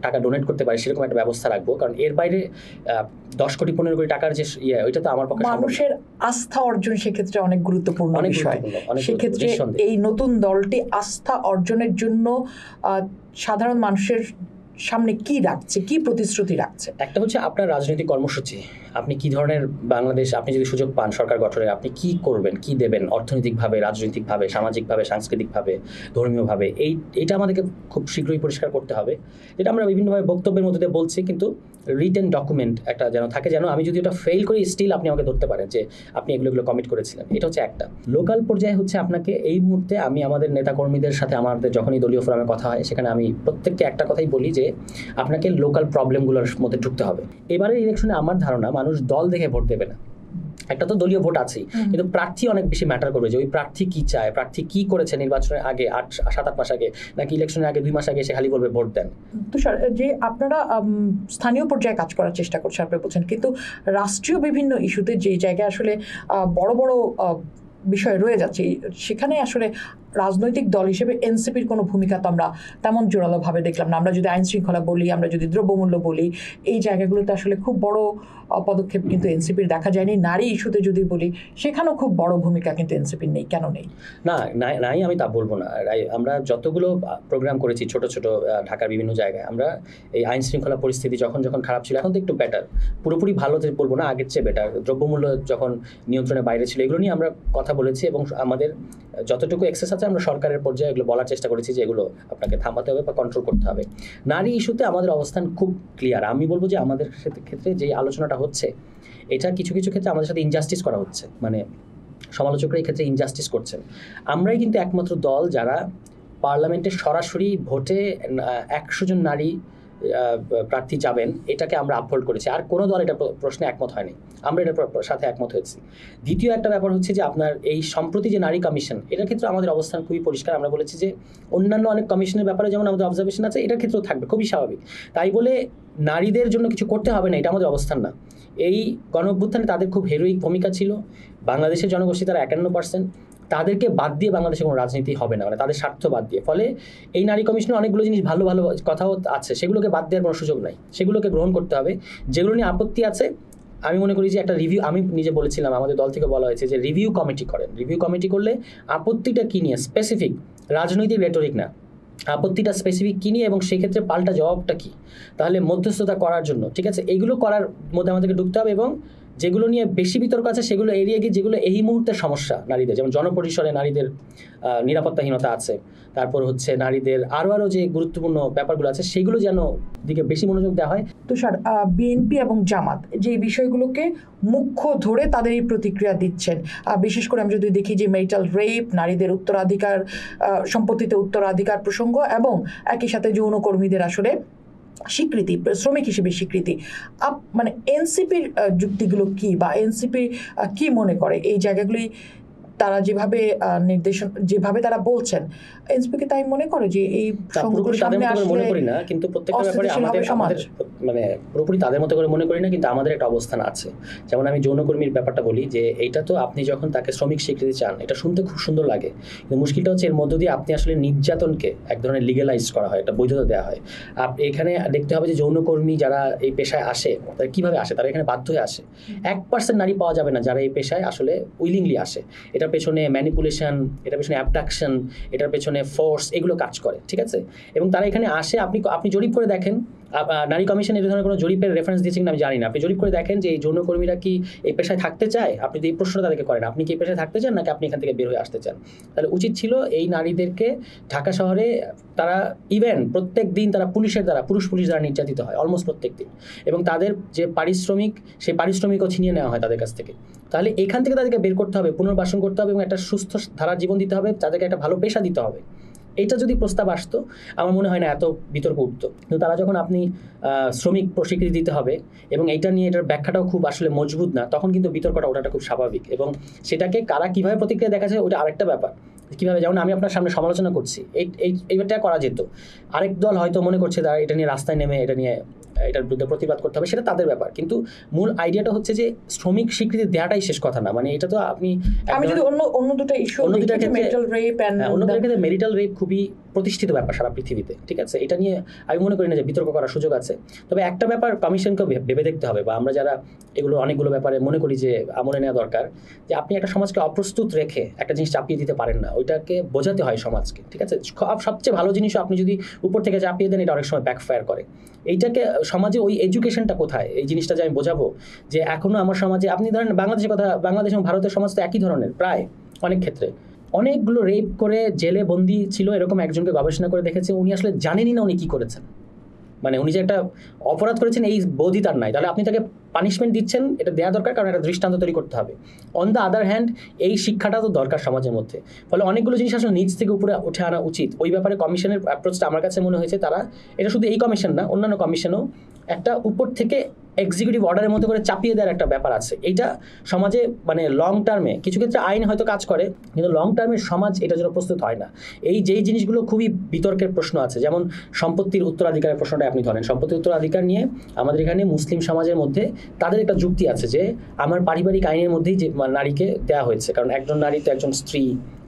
টাকা ডোনেট করতে পারে সেরকম একটা ব্যবস্থা রাখবো, কারণ এর বাইরে 10 কোটি 15 কোটি টাকার যে ওইটা তো আমার পক্ষে মানুষের আস্থা অর্জন সেক্ষেত্রে অনেক গুরুত্বপূর্ণ বিষয়। সেক্ষেত্রে এই নতুন দলটি আস্থা অর্জনের জন্য সাধারণ মানুষের সামনে কি রাখছে, কি প্রতিশ্রুতি রাখছে? একটা হচ্ছে আপনার রাজনৈতিক কর্মসূচি, আপনি কি ধরনের বাংলাদেশ, আপনি যদি সুযোগ পান সরকার গঠনের, আপনি কি করবেন, কি দেবেন, অর্থনৈতিকভাবে, রাজনৈতিকভাবে, সামাজিকভাবে, সাংস্কৃতিকভাবে, ধর্মীয়ভাবে, এইটা আমাদেরকে খুব শীঘ্রই পরিষ্কার করতে হবে, যেটা আমরা বিভিন্নভাবে বক্তব্যের মধ্যে দিয়ে বলছি, কিন্তু রিটেন ডকুমেন্ট একটা যেন থাকে, যেন আমি যদি ওটা ফেল করি স্টিল আপনি আমাকে ধরতে পারেন যে আপনি এগুলো কমিট করেছিলেন। এটা হচ্ছে একটা। লোকাল পর্যায়ে হচ্ছে আপনাকে এই মুহূর্তে আমি আমাদের নেতাকর্মীদের সাথে আমাদের যখনই দলীয় ফোরামে কথা হয় সেখানে আমি প্রত্যেককে একটা কথাই বলি যে আপনাকে লোকাল প্রবলেমগুলোর মধ্যে ঢুকতে হবে। এবারের ইলেকশনে আমার ধারণা মানুষ দল দেখে ভোট দেবে না, একটা তো দলীয় ভোট আছেই, কিন্তু প্রার্থী অনেক বেশি ম্যাটার করবে, যে ওই প্রার্থী কি চায়, প্রার্থী কি করেছে নির্বাচনের আগে 7-8 মাস আগে, নাকি ইলেকশনের আগে 2 মাস আগে এসে খালি বলবে ভোট দেন। তুষার, যে আপনারা স্থানীয় পর্যায়ে কাজ করার চেষ্টা করছেন আপনি বলছেন, কিন্তু রাষ্ট্রীয় বিভিন্ন ইস্যুতে যে জায়গায় আসলে বড় বড় বিষয় রয়ে যাচ্ছে, সেখানে আসলে রাজনৈতিক দল হিসেবে এনসিপির কোনো ভূমিকা তো আমরা তেমন জোরালোভাবে দেখলাম না। আমরা যদি আইন শৃঙ্খলা বলি, আমরা যদি দ্রব্যমূল্য বলি, এই জায়গাগুলোতে আসলে খুব বড় পদক্ষেপ কিন্তু এনসিপির দেখা যায়নি। নারী ইস্যুতে যদি বলি, সেখানেও খুব বড় ভূমিকা কিন্তু এনসিপির নেই। কেন নেই? নাই আমি তা বলবো না। আমরা যতগুলো প্রোগ্রাম করেছি ছোট ছোট ঢাকার বিভিন্ন জায়গায়, আমরা এই আইন শৃঙ্খলা পরিস্থিতি যখন খারাপ ছিল, এখন তো একটু বেটার, পুরোপুরি ভালো বলবো না, আগের চেয়ে বেটার, দ্রব্যমূল্য যখন নিয়ন্ত্রণের বাইরে ছিল, এগুলো নিয়ে আমরা কথা বলেছি, এবং আমাদের যতটুকু এক্সেস আছে আমরা সরকারের পর্যায়ে এগুলো বলার চেষ্টা করেছি যে এগুলো আপনাকে থামাতে হবে বা কন্ট্রোল করতে হবে। নারী ইস্যুতে আমাদের অবস্থান খুব ক্লিয়ার। আমি বলবো যে আমাদের ক্ষেত্রে যে আলোচনাটা হচ্ছে, এটা কিছু কিছু ক্ষেত্রে আমাদের সাথে ইনজাস্টিস করা হচ্ছে, মানে সমালোচকরা এই ক্ষেত্রে ইনজাস্টিস করছেন। আমরাই কিন্তু একমাত্র দল যারা পার্লামেন্টে সরাসরি ভোটে 100 জন নারী প্রার্থী যাবেন, এটাকে আমরা আপহোল্ড করেছি। আর কোনো দল এটা প্রশ্নে একমত হয়নি, আমরা এটার সাথে একমত হয়েছি। দ্বিতীয় একটা ব্যাপার হচ্ছে যে আপনার এই সম্প্রতি যে নারী কমিশন, এটার ক্ষেত্রে আমাদের অবস্থান খুবই পরিষ্কার। আমরা বলেছি যে অন্যান্য অনেক কমিশনের ব্যাপারে যেমন আমাদের অবজারভেশন আছে, এটার ক্ষেত্রেও থাকবে, খুবই স্বাভাবিক। তাই বলে নারীদের জন্য কিছু করতে হবে না, এটা আমাদের অবস্থান না। এই গণঅভ্যুত্থানে তাদের খুব হেরোইক ভূমিকা ছিল। বাংলাদেশের জনগোষ্ঠী তারা 51%, তাদেরকে বাদ দিয়ে বাংলাদেশে কোনো রাজনীতি হবে না, মানে তাদের স্বার্থ বাদ দিয়ে। ফলে এই নারী কমিশনে অনেকগুলো জিনিস ভালো ভালো কথাও আছে, সেগুলোকে বাদ দেওয়ার কোনো সুযোগ নাই, সেগুলোকে গ্রহণ করতে হবে। যেগুলো নিয়ে আপত্তি আছে, আমি মনে করি যে একটা রিভিউ, আমি নিজে বলেছিলাম, আমাদের দল থেকে বলা হয়েছে যে রিভিউ কমিটি করেন। রিভিউ কমিটি করলে আপত্তিটা কী নিয়ে, স্পেসিফিক, রাজনৈতিক রেটরিক না, আপত্তিটা স্পেসিফিক কী নিয়ে এবং সেক্ষেত্রে পাল্টা জবাবটা কী, তাহলে মধ্যস্থতা করার জন্য, ঠিক আছে, এইগুলো করার মধ্যে আমাদেরকে ঢুকতে হবে। এবং যেগুলো নিয়ে বেশি বিতর্ক আছে সেগুলো এড়িয়ে গিয়ে যেগুলো এই মুহূর্তে সমস্যা নারীদের, যেমন জনপরিসরে নারীদের নিরাপত্তাহীনতা আছে, তারপর হচ্ছে নারীদের আরও যে গুরুত্বপূর্ণ ব্যাপারগুলো আছে, সেগুলো যেন দিকে বেশি মনোযোগ দেওয়া হয়। তুষার, বিএনপি এবং জামাত যে বিষয়গুলোকে মুখ্য ধরে তাদের এই প্রতিক্রিয়া দিচ্ছেন, বিশেষ করে আমি যদি দেখি যে মেরিটাল রেপ, নারীদের উত্তরাধিকার, সম্পত্তিতে উত্তরাধিকার প্রসঙ্গ, এবং একই সাথে যৌনকর্মীদের আসলে স্বীকৃতি, শ্রমিক হিসেবে স্বীকৃতি, মানে এনসিপির যুক্তিগুলো কি, বা এনসিপি কি মনে করে এই জায়গাগুলি তারা যেভাবে তারা বলছেন, এনসিপি কি তাই মনে করে যে এই সংঘগুলো সামনে আসলে মনে করি না, কিন্তু প্রত্যেকটা ব্যাপারে আমাদের মানে পুরোপুরি তাদের মতো করে মনে করি না, কিন্তু আমাদের একটা অবস্থান আছে। যেমন আমি যৌনকর্মীর ব্যাপারটা বলি, যে এইটা তো আপনি যখন তাকে শ্রমিক স্বীকৃতি চান, এটা শুনতে খুব সুন্দর লাগে, কিন্তু মুশকিলটা হচ্ছে এর মধ্য দিয়ে আপনি আসলে নির্যাতনকে এক ধরনের লিগ্যালাইজ করা হয়, একটা বৈধতা দেওয়া হয়। এখানে দেখতে হবে যে যৌনকর্মী যারা এই পেশায় আসে তারা কীভাবে আসে, তারা এখানে বাধ্য হয়ে আসে। 1% নারী পাওয়া যাবে না যারা এই পেশায় আসলে উইলিংলি আসে। এটার পেছনে ম্যানিপুলেশন, এটার পেছনে অ্যাবডাকশন, এটার পেছনে ফোর্স, এগুলো কাজ করে, ঠিক আছে? এবং তারা এখানে আসে, আপনি জরিপ করে দেখেন, নারী কমিশন এই ধরনের কোনো জরিপের রেফারেন্স দিয়েছে কিনা আমি জানি না। আপনি জরিপ করে দেখেন যে এই যৌনকর্মীরা কি এই পেশায় থাকতে চায়। আপনি যদি এই প্রশ্নটা তাদেরকে করেন, আপনি কি এই পেশায় থাকতে চান নাকি আপনি এখান থেকে বের হয়ে আসতে চান, তাহলে উচিত ছিল এই নারীদেরকে ঢাকা শহরে তারা ইভেন প্রত্যেক দিন তারা পুরুষ পুলিশ দ্বারা নির্যাতিত হয় অলমোস্ট প্রত্যেক দিন, এবং তাদের যে পারিশ্রমিক, সেই পারিশ্রমিকও ছিনিয়ে নেওয়া হয় তাদের কাছ থেকে। তাহলে এখান থেকে তাদেরকে বের করতে হবে, পুনর্বাসন করতে হবে এবং একটা সুস্থ ধারার জীবন দিতে হবে, তাদেরকে একটা ভালো পেশা দিতে হবে। এটা যদি প্রস্তাব আসতো আমার মনে হয় না এত বিতর্ক উঠতো। কিন্তু তারা যখন আপনি শ্রমিক স্বীকৃতি দিতে হবে এবং এইটা নিয়ে এটার ব্যাখ্যাটাও খুব আসলে মজবুত না, তখন কিন্তু বিতর্কটা ওঠাটা খুব স্বাভাবিক। এবং সেটাকে কারা কীভাবে প্রতিক্রিয়া দেখাচ্ছে ওটা আরেকটা ব্যাপার। কীভাবে, যেমন আমি আপনার সামনে সমালোচনা করছি, এইটা করা যেত, আরেক দল হয়তো মনে করছে তারা এটা নিয়ে রাস্তায় নেমে এটার বিরুদ্ধে প্রতিবাদ করতে হবে, সেটা তাদের ব্যাপার। কিন্তু মূল আইডিয়াটা হচ্ছে যে শ্রমিক স্বীকৃতি দেওয়াটাই শেষ কথা না। মানে এটা তো আমি যদি অন্য দুটো ইস্যু, অন্যদের ক্ষেত্রে মেরিটাল রেপ খুবই প্রতিষ্ঠিত ব্যাপার সারা পৃথিবীতে, ঠিক আছে? এটা নিয়ে আমি মনে করি না যে বিতর্ক করার সুযোগ আছে। তবে একটা ব্যাপার কমিশনকে ভেবে দেখতে হবে, বা আমরা যারা এগুলো অনেকগুলো ব্যাপারে মনে করি যে আমলে নেওয়া দরকার, যে আপনি একটা সমাজকে অপ্রস্তুত রেখে একটা জিনিস চাপিয়ে দিতে পারেন না, ওইটাকে বোঝাতে হয় সমাজকে, ঠিক আছে? সবচেয়ে ভালো জিনিসও আপনি যদি উপর থেকে চাপিয়ে দেন, এটা অনেক সময় ব্যাকফায়ার করে। এইটাকে সমাজে ওই এডুকেশনটা কোথায়, এই জিনিসটা যে আমি বোঝাবো যে এখনও আমার সমাজে, আপনি ধরেন বাংলাদেশ এবং ভারতের সমাজ তো একই ধরনের প্রায় অনেক ক্ষেত্রে। অনেকগুলো রেপ করে জেলে বন্দি ছিল এরকম একজনকে গবেষণা করে দেখেছে, উনি আসলে জানেনই না উনি কী করেছেন। মানে উনি যে একটা অপরাধ করেছেন এই বোধই তার নাই, তাহলে আপনি তাকে পানিশমেন্ট দিচ্ছেন, এটা দেওয়া দরকার, কারণ একটা দৃষ্টান্ত তৈরি করতে হবে। অন দ্য আদার হ্যান্ড এই শিক্ষাটা তো দরকার সমাজের মধ্যে। ফলে অনেকগুলো জিনিস আসলে নিচ থেকে উপরে উঠে আনা উচিত। ওই ব্যাপারে কমিশনের অ্যাপ্রোচটা আমার কাছে মনে হয়েছে, তারা এটা শুধু এই কমিশন না, অন্যান্য কমিশনও একটা উপর থেকে এক্সিকিউটিভ অর্ডারের মতো করে চাপিয়ে দেওয়ার একটা ব্যাপার আছে। এইটা সমাজে মানে লং টার্মে কিছু ক্ষেত্রে আইন হয়তো কাজ করে, কিন্তু লং টার্মে সমাজ এটার জন্য প্রস্তুত হয় না। যেই জিনিসগুলো খুবই বিতর্কের প্রশ্ন আছে, যেমন সম্পত্তির উত্তরাধিকারের প্রশ্নটা আপনি ধরেন। সম্পত্তির উত্তরাধিকার নিয়ে আমাদের এখানে মুসলিম সমাজের মধ্যে তাদের একটা যুক্তি আছে যে আমার পারিবারিক আইনের মধ্যেই যে নারীকে দেওয়া হয়েছে, কারণ একজন নারী তো একজন স্ত্রী,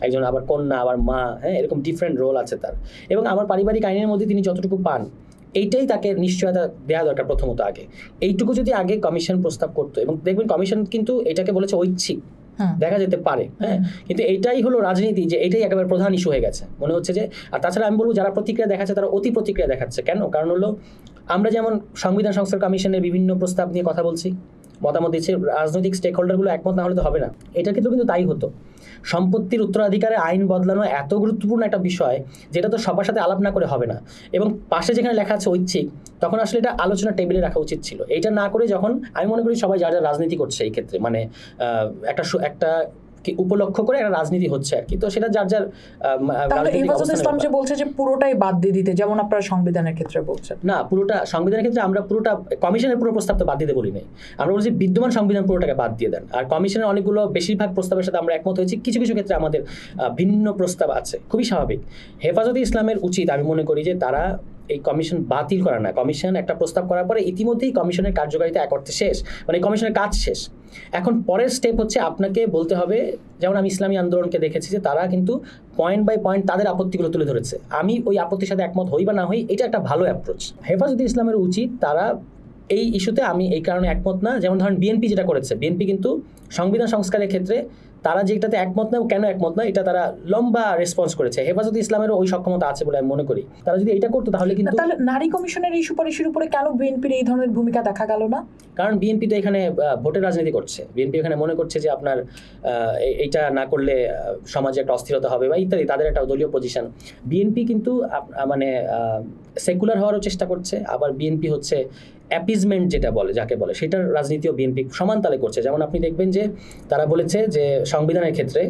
একজন আবার কন্যা, আবার মা, হ্যাঁ, এরকম ডিফারেন্ট রোল আছে তার, এবং আমার পারিবারিক আইনের মধ্যে তিনি যতটুকু পান এইটাই তাকে নিশ্চয়তা দেওয়া দরকার প্রথমত আগে। এইটুকু যদি আগে কমিশন প্রস্তাব করতো, এবং দেখবেন কমিশন কিন্তু এটাকে বলেছে ঐচ্ছিক, দেখা যেতে পারে, হ্যাঁ, কিন্তু এইটাই হলো রাজনীতি, যে এটাই একেবারে প্রধান ইস্যু হয়ে গেছে মনে হচ্ছে যে। আর তাছাড়া আমি বলবো যারা প্রতিক্রিয়া দেখাচ্ছে তারা অতি প্রতিক্রিয়া দেখাচ্ছে। কেন? কারণ হলো আমরা যেমন সংবিধান সংস্কার কমিশনের বিভিন্ন প্রস্তাব নিয়ে কথা বলছি, মতামত দিচ্ছে, রাজনৈতিক স্টেক হোল্ডারগুলো একমত না হলে তো হবে না। এটার ক্ষেত্রেও কিন্তু তাই হতো। সম্পত্তির উত্তরাধিকারে আইন বদলানো এত গুরুত্বপূর্ণ একটা বিষয়, যেটা তো সবার সাথে আলাপ না করে হবে না। এবং পাশে যেখানে লেখা আছে ঐচ্ছিক, তখন আসলে এটা আলোচনা টেবিলে রাখা উচিত ছিল। এইটা না করে যখন আমি মনে করি সবাই যারা রাজনীতি করছে এই ক্ষেত্রে, মানে একটা উপলক্ষ করে একটা রাজনীতি হচ্ছে আর কি, তো সেটা যার হেফাজত ইসলাম যে বলছে যে পুরোটাই বাদ দিয়ে দিতে, যেমন আপনারা সংবিধানের ক্ষেত্রে বলছেন। না, পুরোটা সংবিধানের ক্ষেত্রে আমরা পুরোটা কমিশনের পুরো প্রস্তাব তো বাদ দিতে বলি নাই, আমরা বলছি বিদ্যমান সংবিধান পুরোটাকে বাদ দিয়ে দেন। আর কমিশনের অনেকগুলো বেশিরভাগ প্রস্তাবের সাথে আমরা একমত হয়েছি, কিছু কিছু ক্ষেত্রে আমাদের ভিন্ন প্রস্তাব আছে, খুবই স্বাভাবিক। হেফাজতে ইসলামের উচিত, আমি মনে করি যে তারা এই কমিশন বাতিল করা না। কমিশন একটা প্রস্তাব করার পরে ইতিমধ্যেই কমিশনের কার্যকারিতা এক অর্থে শেষ, মানে কমিশনের কাজ শেষ। এখন পরের স্টেপ হচ্ছে আপনাকে বলতে হবে, যেমন আমি ইসলামী আন্দোলনকে দেখেছি যে তারা কিন্তু পয়েন্ট বাই পয়েন্ট তাদের আপত্তিগুলো তুলে ধরেছে। আমি ওই আপত্তির সাথে একমত হই বা না হই, এটা একটা ভালো অ্যাপ্রোচ। হেফাজতে ইসলামের উচিত তারা এই ইস্যুতে, আমি এই কারণে একমত না, যেমন ধরেন বিএনপি যেটা করেছে, বিএনপি কিন্তু সংবিধান সংস্কারের ক্ষেত্রে তারা যেটাতে একমত না, কেন একমত না, এটা তারা লম্বা রেসপন্স করেছে। হেফাজতে ইসলামেরও ওই সক্ষমতা আছে বলে আমি মনে করি। তারা যদি এটা করতো তাহলে কিন্তু, তাহলে নারী কমিশনের এই সুপারিশের উপরে কেন বিএনপির এই ধরনের ভূমিকা দেখা গেল না? কারণ বিএনপি তো এখানে ভোটের রাজনীতি করছে। বিএনপি এখানে মনে করছে যে আপনার এইটা না করলে সমাজে একটা অস্থিরতা হবে বা ইত্যাদি, তাদের একটা দলীয় পজিশন। বিএনপি কিন্তু মানে সেকুলার হওয়ারও চেষ্টা করছে, আবার বিএনপি হচ্ছে অ্যাপিজমেন্ট যেটা বলে, যাকে বলে, সেটার রাজনীতিও বিএনপি সমান তালে করছে। যেমন আপনি দেখবেন যে তারা বলেছে যে সংবিধানের ক্ষেত্রে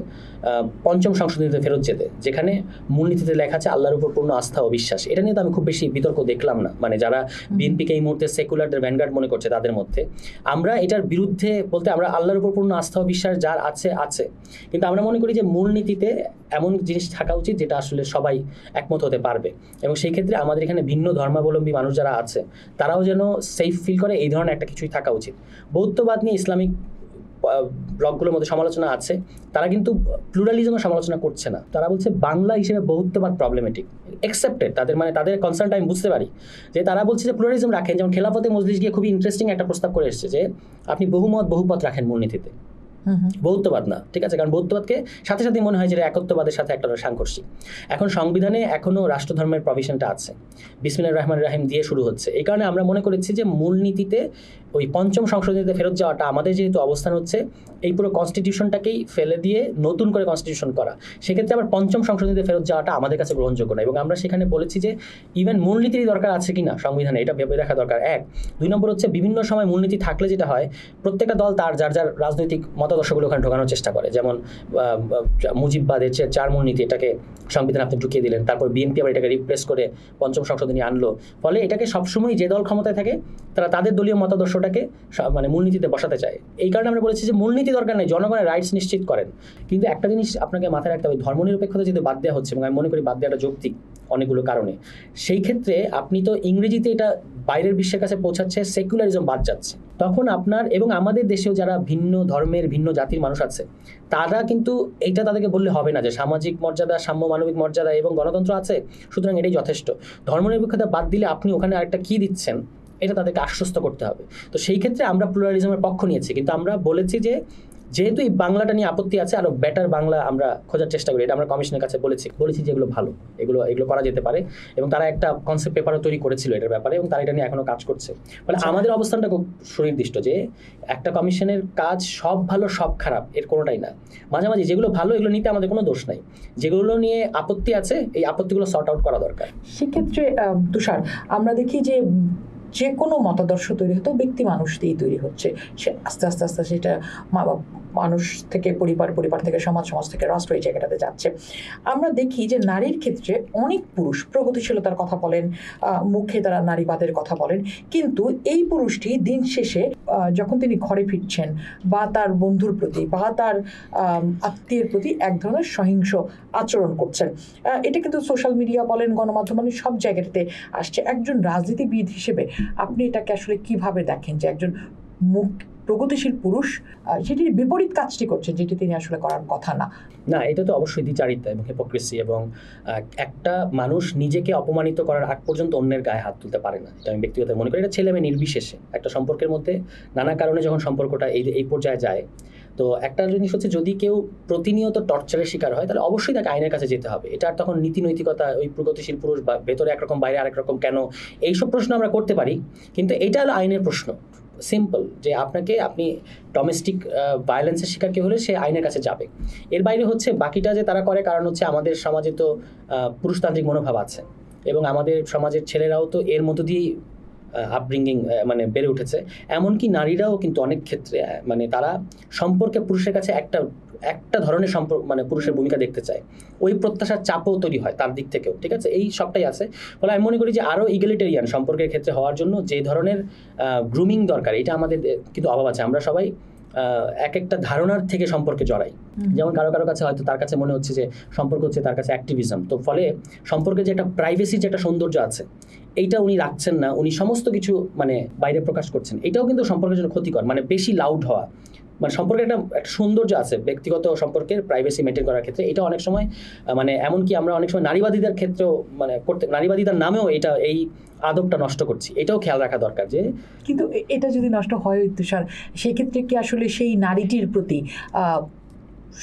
পঞ্চম সংশোধনীতে ফেরত যেতে, যেখানে মূলনীতিতে লেখা আছে আল্লাহর উপর পূর্ণ আস্থা ও বিশ্বাস। এটা নিয়ে তো আমি খুব বেশি বিতর্ক দেখলাম না, মানে যারা বিএনপিকে এই মুহূর্তে সেকুলারদের ভ্যানগার্ড মনে করছে তাদের মধ্যে। আমরা এটার বিরুদ্ধে বলতে, আমরা আল্লাহর উপর পূর্ণ আস্থা ও বিশ্বাস যার আছে আছে, কিন্তু আমরা মনে করি যে মূলনীতিতে এমন জিনিস থাকা উচিত যেটা আসলে সবাই একমত হতে পারবে, এবং সেই ক্ষেত্রে আমাদের এখানে ভিন্ন ধর্মাবলম্বী মানুষ যারা আছে তারাও যেন সেফ ফিল করে, এই ধরনের একটা কিছুই থাকা উচিত। বৌদ্ধবাদ নিয়ে ইসলামিক ব্লগগুলোর মধ্যে সমালোচনা আছে, তারা কিন্তু প্লুরালিজমের সমালোচনা করছে না। তারা বলছে বাংলা হিসেবে বহুত্ববাদ প্রবলেমেটিক, একসেপ্টেড। তাদের মানে তাদের কনসার্নটা আমি বুঝতে পারি, যে তারা বলছে যে প্লুরালিজম রাখেন। যেমন খেলাফতে মজলিস গিয়ে খুবই ইন্টারেস্টিং একটা প্রস্তাব করে এসেছে যে আপনি বহুমত বহুপথ রাখেন মূলনীতিতে, বৌদ্ধবাদ না, ঠিক আছে? কারণ বৌদ্ধবাদকে সাথে সাথে মনে হয় যে একত্ববাদের সাথে একটা সাংঘর্ষিক। এখন সংবিধানে এখনও রাষ্ট্রধর্মের প্রভিশনটা আছে, বিসমিল্লাহির রহমানির রহিম দিয়ে শুরু হচ্ছে। এই কারণে আমরা মনে করেছি যে মূলনীতিতে ওই পঞ্চম সংশোধনীতে ফেরত যাওয়াটা, আমাদের যেহেতু অবস্থান হচ্ছে এই পুরো কনস্টিটিউশনটাকেই ফেলে দিয়ে নতুন করে কনস্টিটিউশন করা, সেক্ষেত্রে আবার পঞ্চম সংশোধনীতে ফেরত যাওয়াটা আমাদের কাছে গ্রহণযোগ্য না। এবং আমরা সেখানে বলেছি যে ইভেন মূলনীতির দরকার আছে কিনা সংবিধানে, এটা ভেবে দেখা দরকার। এক, দুই নম্বর হচ্ছে বিভিন্ন সময় মূলনীতি থাকলে যেটা হয়, প্রত্যেকটা দল তার যার যার রাজনৈতিক মতাদর্শগুলো ওখানে ঢোকানোর চেষ্টা করে। যেমন মুজিববাদের যে 4 মূলনীতি, এটাকে সংবিধান আপনি ঢুকিয়ে দিলেন, তারপর বিএনপি আবার এটাকে রিপ্লেস করে পঞ্চম সংশোধনী আনলো। ফলে এটাকে সবসময় যে দল ক্ষমতায় থাকে তারা তাদের দলীয় মতাদর্শটাকে মানে মূলনীতিতে বসাতে চায়। এই কারণে আমরা বলেছি যে মূলনীতি দরকার নেই, জনগণের রাইটস নিশ্চিত করেন। কিন্তু একটা জিনিস আপনাকে মাথায় রাখতে হবে, ধর্মনিরপেক্ষতা যদি বাদ দেওয়া হচ্ছে, এবং আমি মনে করি বাদ দেওয়াটা যৌক্তিক অনেকগুলো কারণে, সেই ক্ষেত্রে আপনি তো ইংরেজিতে এটা বাইরের বিশ্বের কাছে পৌঁছাচ্ছে, সেকুলারিজম বাদ যাচ্ছে, তখন আপনার এবং আমাদের দেশেও যারা ভিন্ন ধর্মের ভিন্ন জাতির মানুষ আছে তারা কিন্তু এইটা তাদেরকে বললে হবে না যে সামাজিক মর্যাদা, সাম্য মানবিক মর্যাদা এবং গণতন্ত্র আছে, সুতরাং এটাই যথেষ্ট। ধর্মনিরপেক্ষতা বাদ দিলে আপনি ওখানে আরেকটা কী দিচ্ছেন, এটা তাদেরকে আশ্বস্ত করতে হবে। তো সেই ক্ষেত্রে আমরা প্লুরালিজমের পক্ষ নিয়েছি, কিন্তু আমরা বলেছি যে যেহেতু এই বাংলাটা নিয়ে আপত্তি আছে, আরও বেটার বাংলা আমরা খোঁজার চেষ্টা করি। এটা আমরা কমিশনের কাছে বলেছি যে এগুলো ভালো, এগুলো করা যেতে পারে, এবং তারা একটা কনসেপ্ট পেপারও তৈরি করেছিল এটার ব্যাপারে, এবং তারা এটা নিয়ে এখনও কাজ করছে। ফলে আমাদের অবস্থানটা খুব সুনির্দিষ্ট যে একটা কমিশনের কাজ সব ভালো সব খারাপ এর কোনোটাই না, মাঝামাঝি যেগুলো ভালো এগুলো নিতে আমাদের কোনো দোষ নাই, যেগুলো নিয়ে আপত্তি আছে এই আপত্তিগুলো সর্ট আউট করা দরকার। সেক্ষেত্রে তুষার, আমরা দেখি যে কোনো মতাদর্শ তৈরি হতো ব্যক্তি মানুষ দিয়েই তৈরি হচ্ছে, সে আস্তে আস্তে আস্তে সেটা মানুষ থেকে পরিবার থেকে সমাজ থেকে রাষ্ট্র, এই জায়গাটাতে যাচ্ছে। আমরা দেখি যে নারীর ক্ষেত্রে অনেক পুরুষ প্রগতিশীলতার কথা বলেন, মুখে তারা নারীবাদের কথা বলেন, কিন্তু এই পুরুষটি দিন শেষে যখন তিনি ঘরে ফিরছেন বা তার বন্ধুর প্রতি বা তার আত্মীয়ের প্রতি এক ধরনের সহিংস আচরণ করছেন। এটা কিন্তু সোশ্যাল মিডিয়া বলেন, গণমাধ্যম বলেন, সব জায়গাতে আসছে। একজন রাজনীতিবিদ হিসেবে আপনি এটাকে আসলে কিভাবে দেখেন যে একজন প্রগতিশীল পুরুষ সেটির বিপরীত কাজটি করছেন, যেটি তিনি আসলে করার কথা না? না, এটা তো অবশ্যই দ্বিচারিতা এবং হিপোক্রেসি, এবং একটা মানুষ নিজেকে অপমানিত করার আগ পর্যন্ত অন্যের গায়ে হাত তুলতে পারে না, এটা আমি ব্যক্তিগত মনে করি। এটা ছেলে মেয়ে নির্বিশেষে একটা সম্পর্কের মধ্যে নানা কারণে যখন সম্পর্কটা এই পর্যায়ে যায়, তো একটা জিনিস হচ্ছে যদি কেউ প্রতিনিয়ত টর্চারের শিকার হয় তাহলে অবশ্যই তাকে আইনের কাছে যেতে হবে। এটা আর তখন নীতি নৈতিকতা, ওই প্রগতিশীল পুরুষ বা ভেতরে একরকম বাইরে আরেক রকম কেন, এইসব প্রশ্ন আমরা করতে পারি, কিন্তু এটা হলো আইনের প্রশ্ন। সিম্পল, যে আপনি ডোমেস্টিক ভায়োলেন্সের শিকার কেউ হলে সে আইনের কাছে যাবে। এর বাইরে হচ্ছে বাকিটা যে তারা করে, কারণ হচ্ছে আমাদের সমাজে তো পুরুষতান্ত্রিক মনোভাব আছে, এবং আমাদের সমাজের ছেলেরাও তো এর মধ্য দিয়েই আপব্রিঙ্গিং মানে বেড়ে উঠেছে। এমনকি নারীরাও কিন্তু অনেক ক্ষেত্রে মানে তারা সম্পর্কে পুরুষের কাছে একটা ধরনের সম্পর্ক মানে পুরুষের ভূমিকা দেখতে চায়, ওই প্রত্যাশার চাপও তৈরি হয় তার দিক থেকেও, ঠিক আছে? এই সবটাই আছে। ফলে আমি মনে করি যে আরও ইগ্যালিটেরিয়ান সম্পর্কের ক্ষেত্রে হওয়ার জন্য যে ধরনের গ্রুমিং দরকার, এটা আমাদের কিন্তু অভাব আছে। আমরা সবাই এক একটা ধারণার থেকে সম্পর্কে জড়াই। যেমন কারো কাছে হয়তো তার কাছে মনে হচ্ছে যে সম্পর্ক হচ্ছে তার কাছে অ্যাক্টিভিজম, তো ফলে সম্পর্কে যে একটা প্রাইভেসির যে একটা সৌন্দর্য আছে এইটা উনি রাখছেন না, উনি সমস্ত কিছু মানে বাইরে প্রকাশ করছেন। এটাও কিন্তু সম্পর্কের জন্য ক্ষতিকর, মানে বেশি লাউড হওয়া, মানে সম্পর্কের একটা সৌন্দর্য আছে ব্যক্তিগত সম্পর্কের প্রাইভেসি মেনটেন করার ক্ষেত্রে, এটা অনেক সময় মানে এমনকি আমরা অনেক সময় নারীবাদীদের ক্ষেত্রেও মানে নারীবাদীদের নামেও এই আদবটা নষ্ট করছি, এটাও খেয়াল রাখা দরকার। যে কিন্তু এটা যদি নষ্ট হয় তুষার, সেক্ষেত্রে কি আসলে সেই নারীটির প্রতি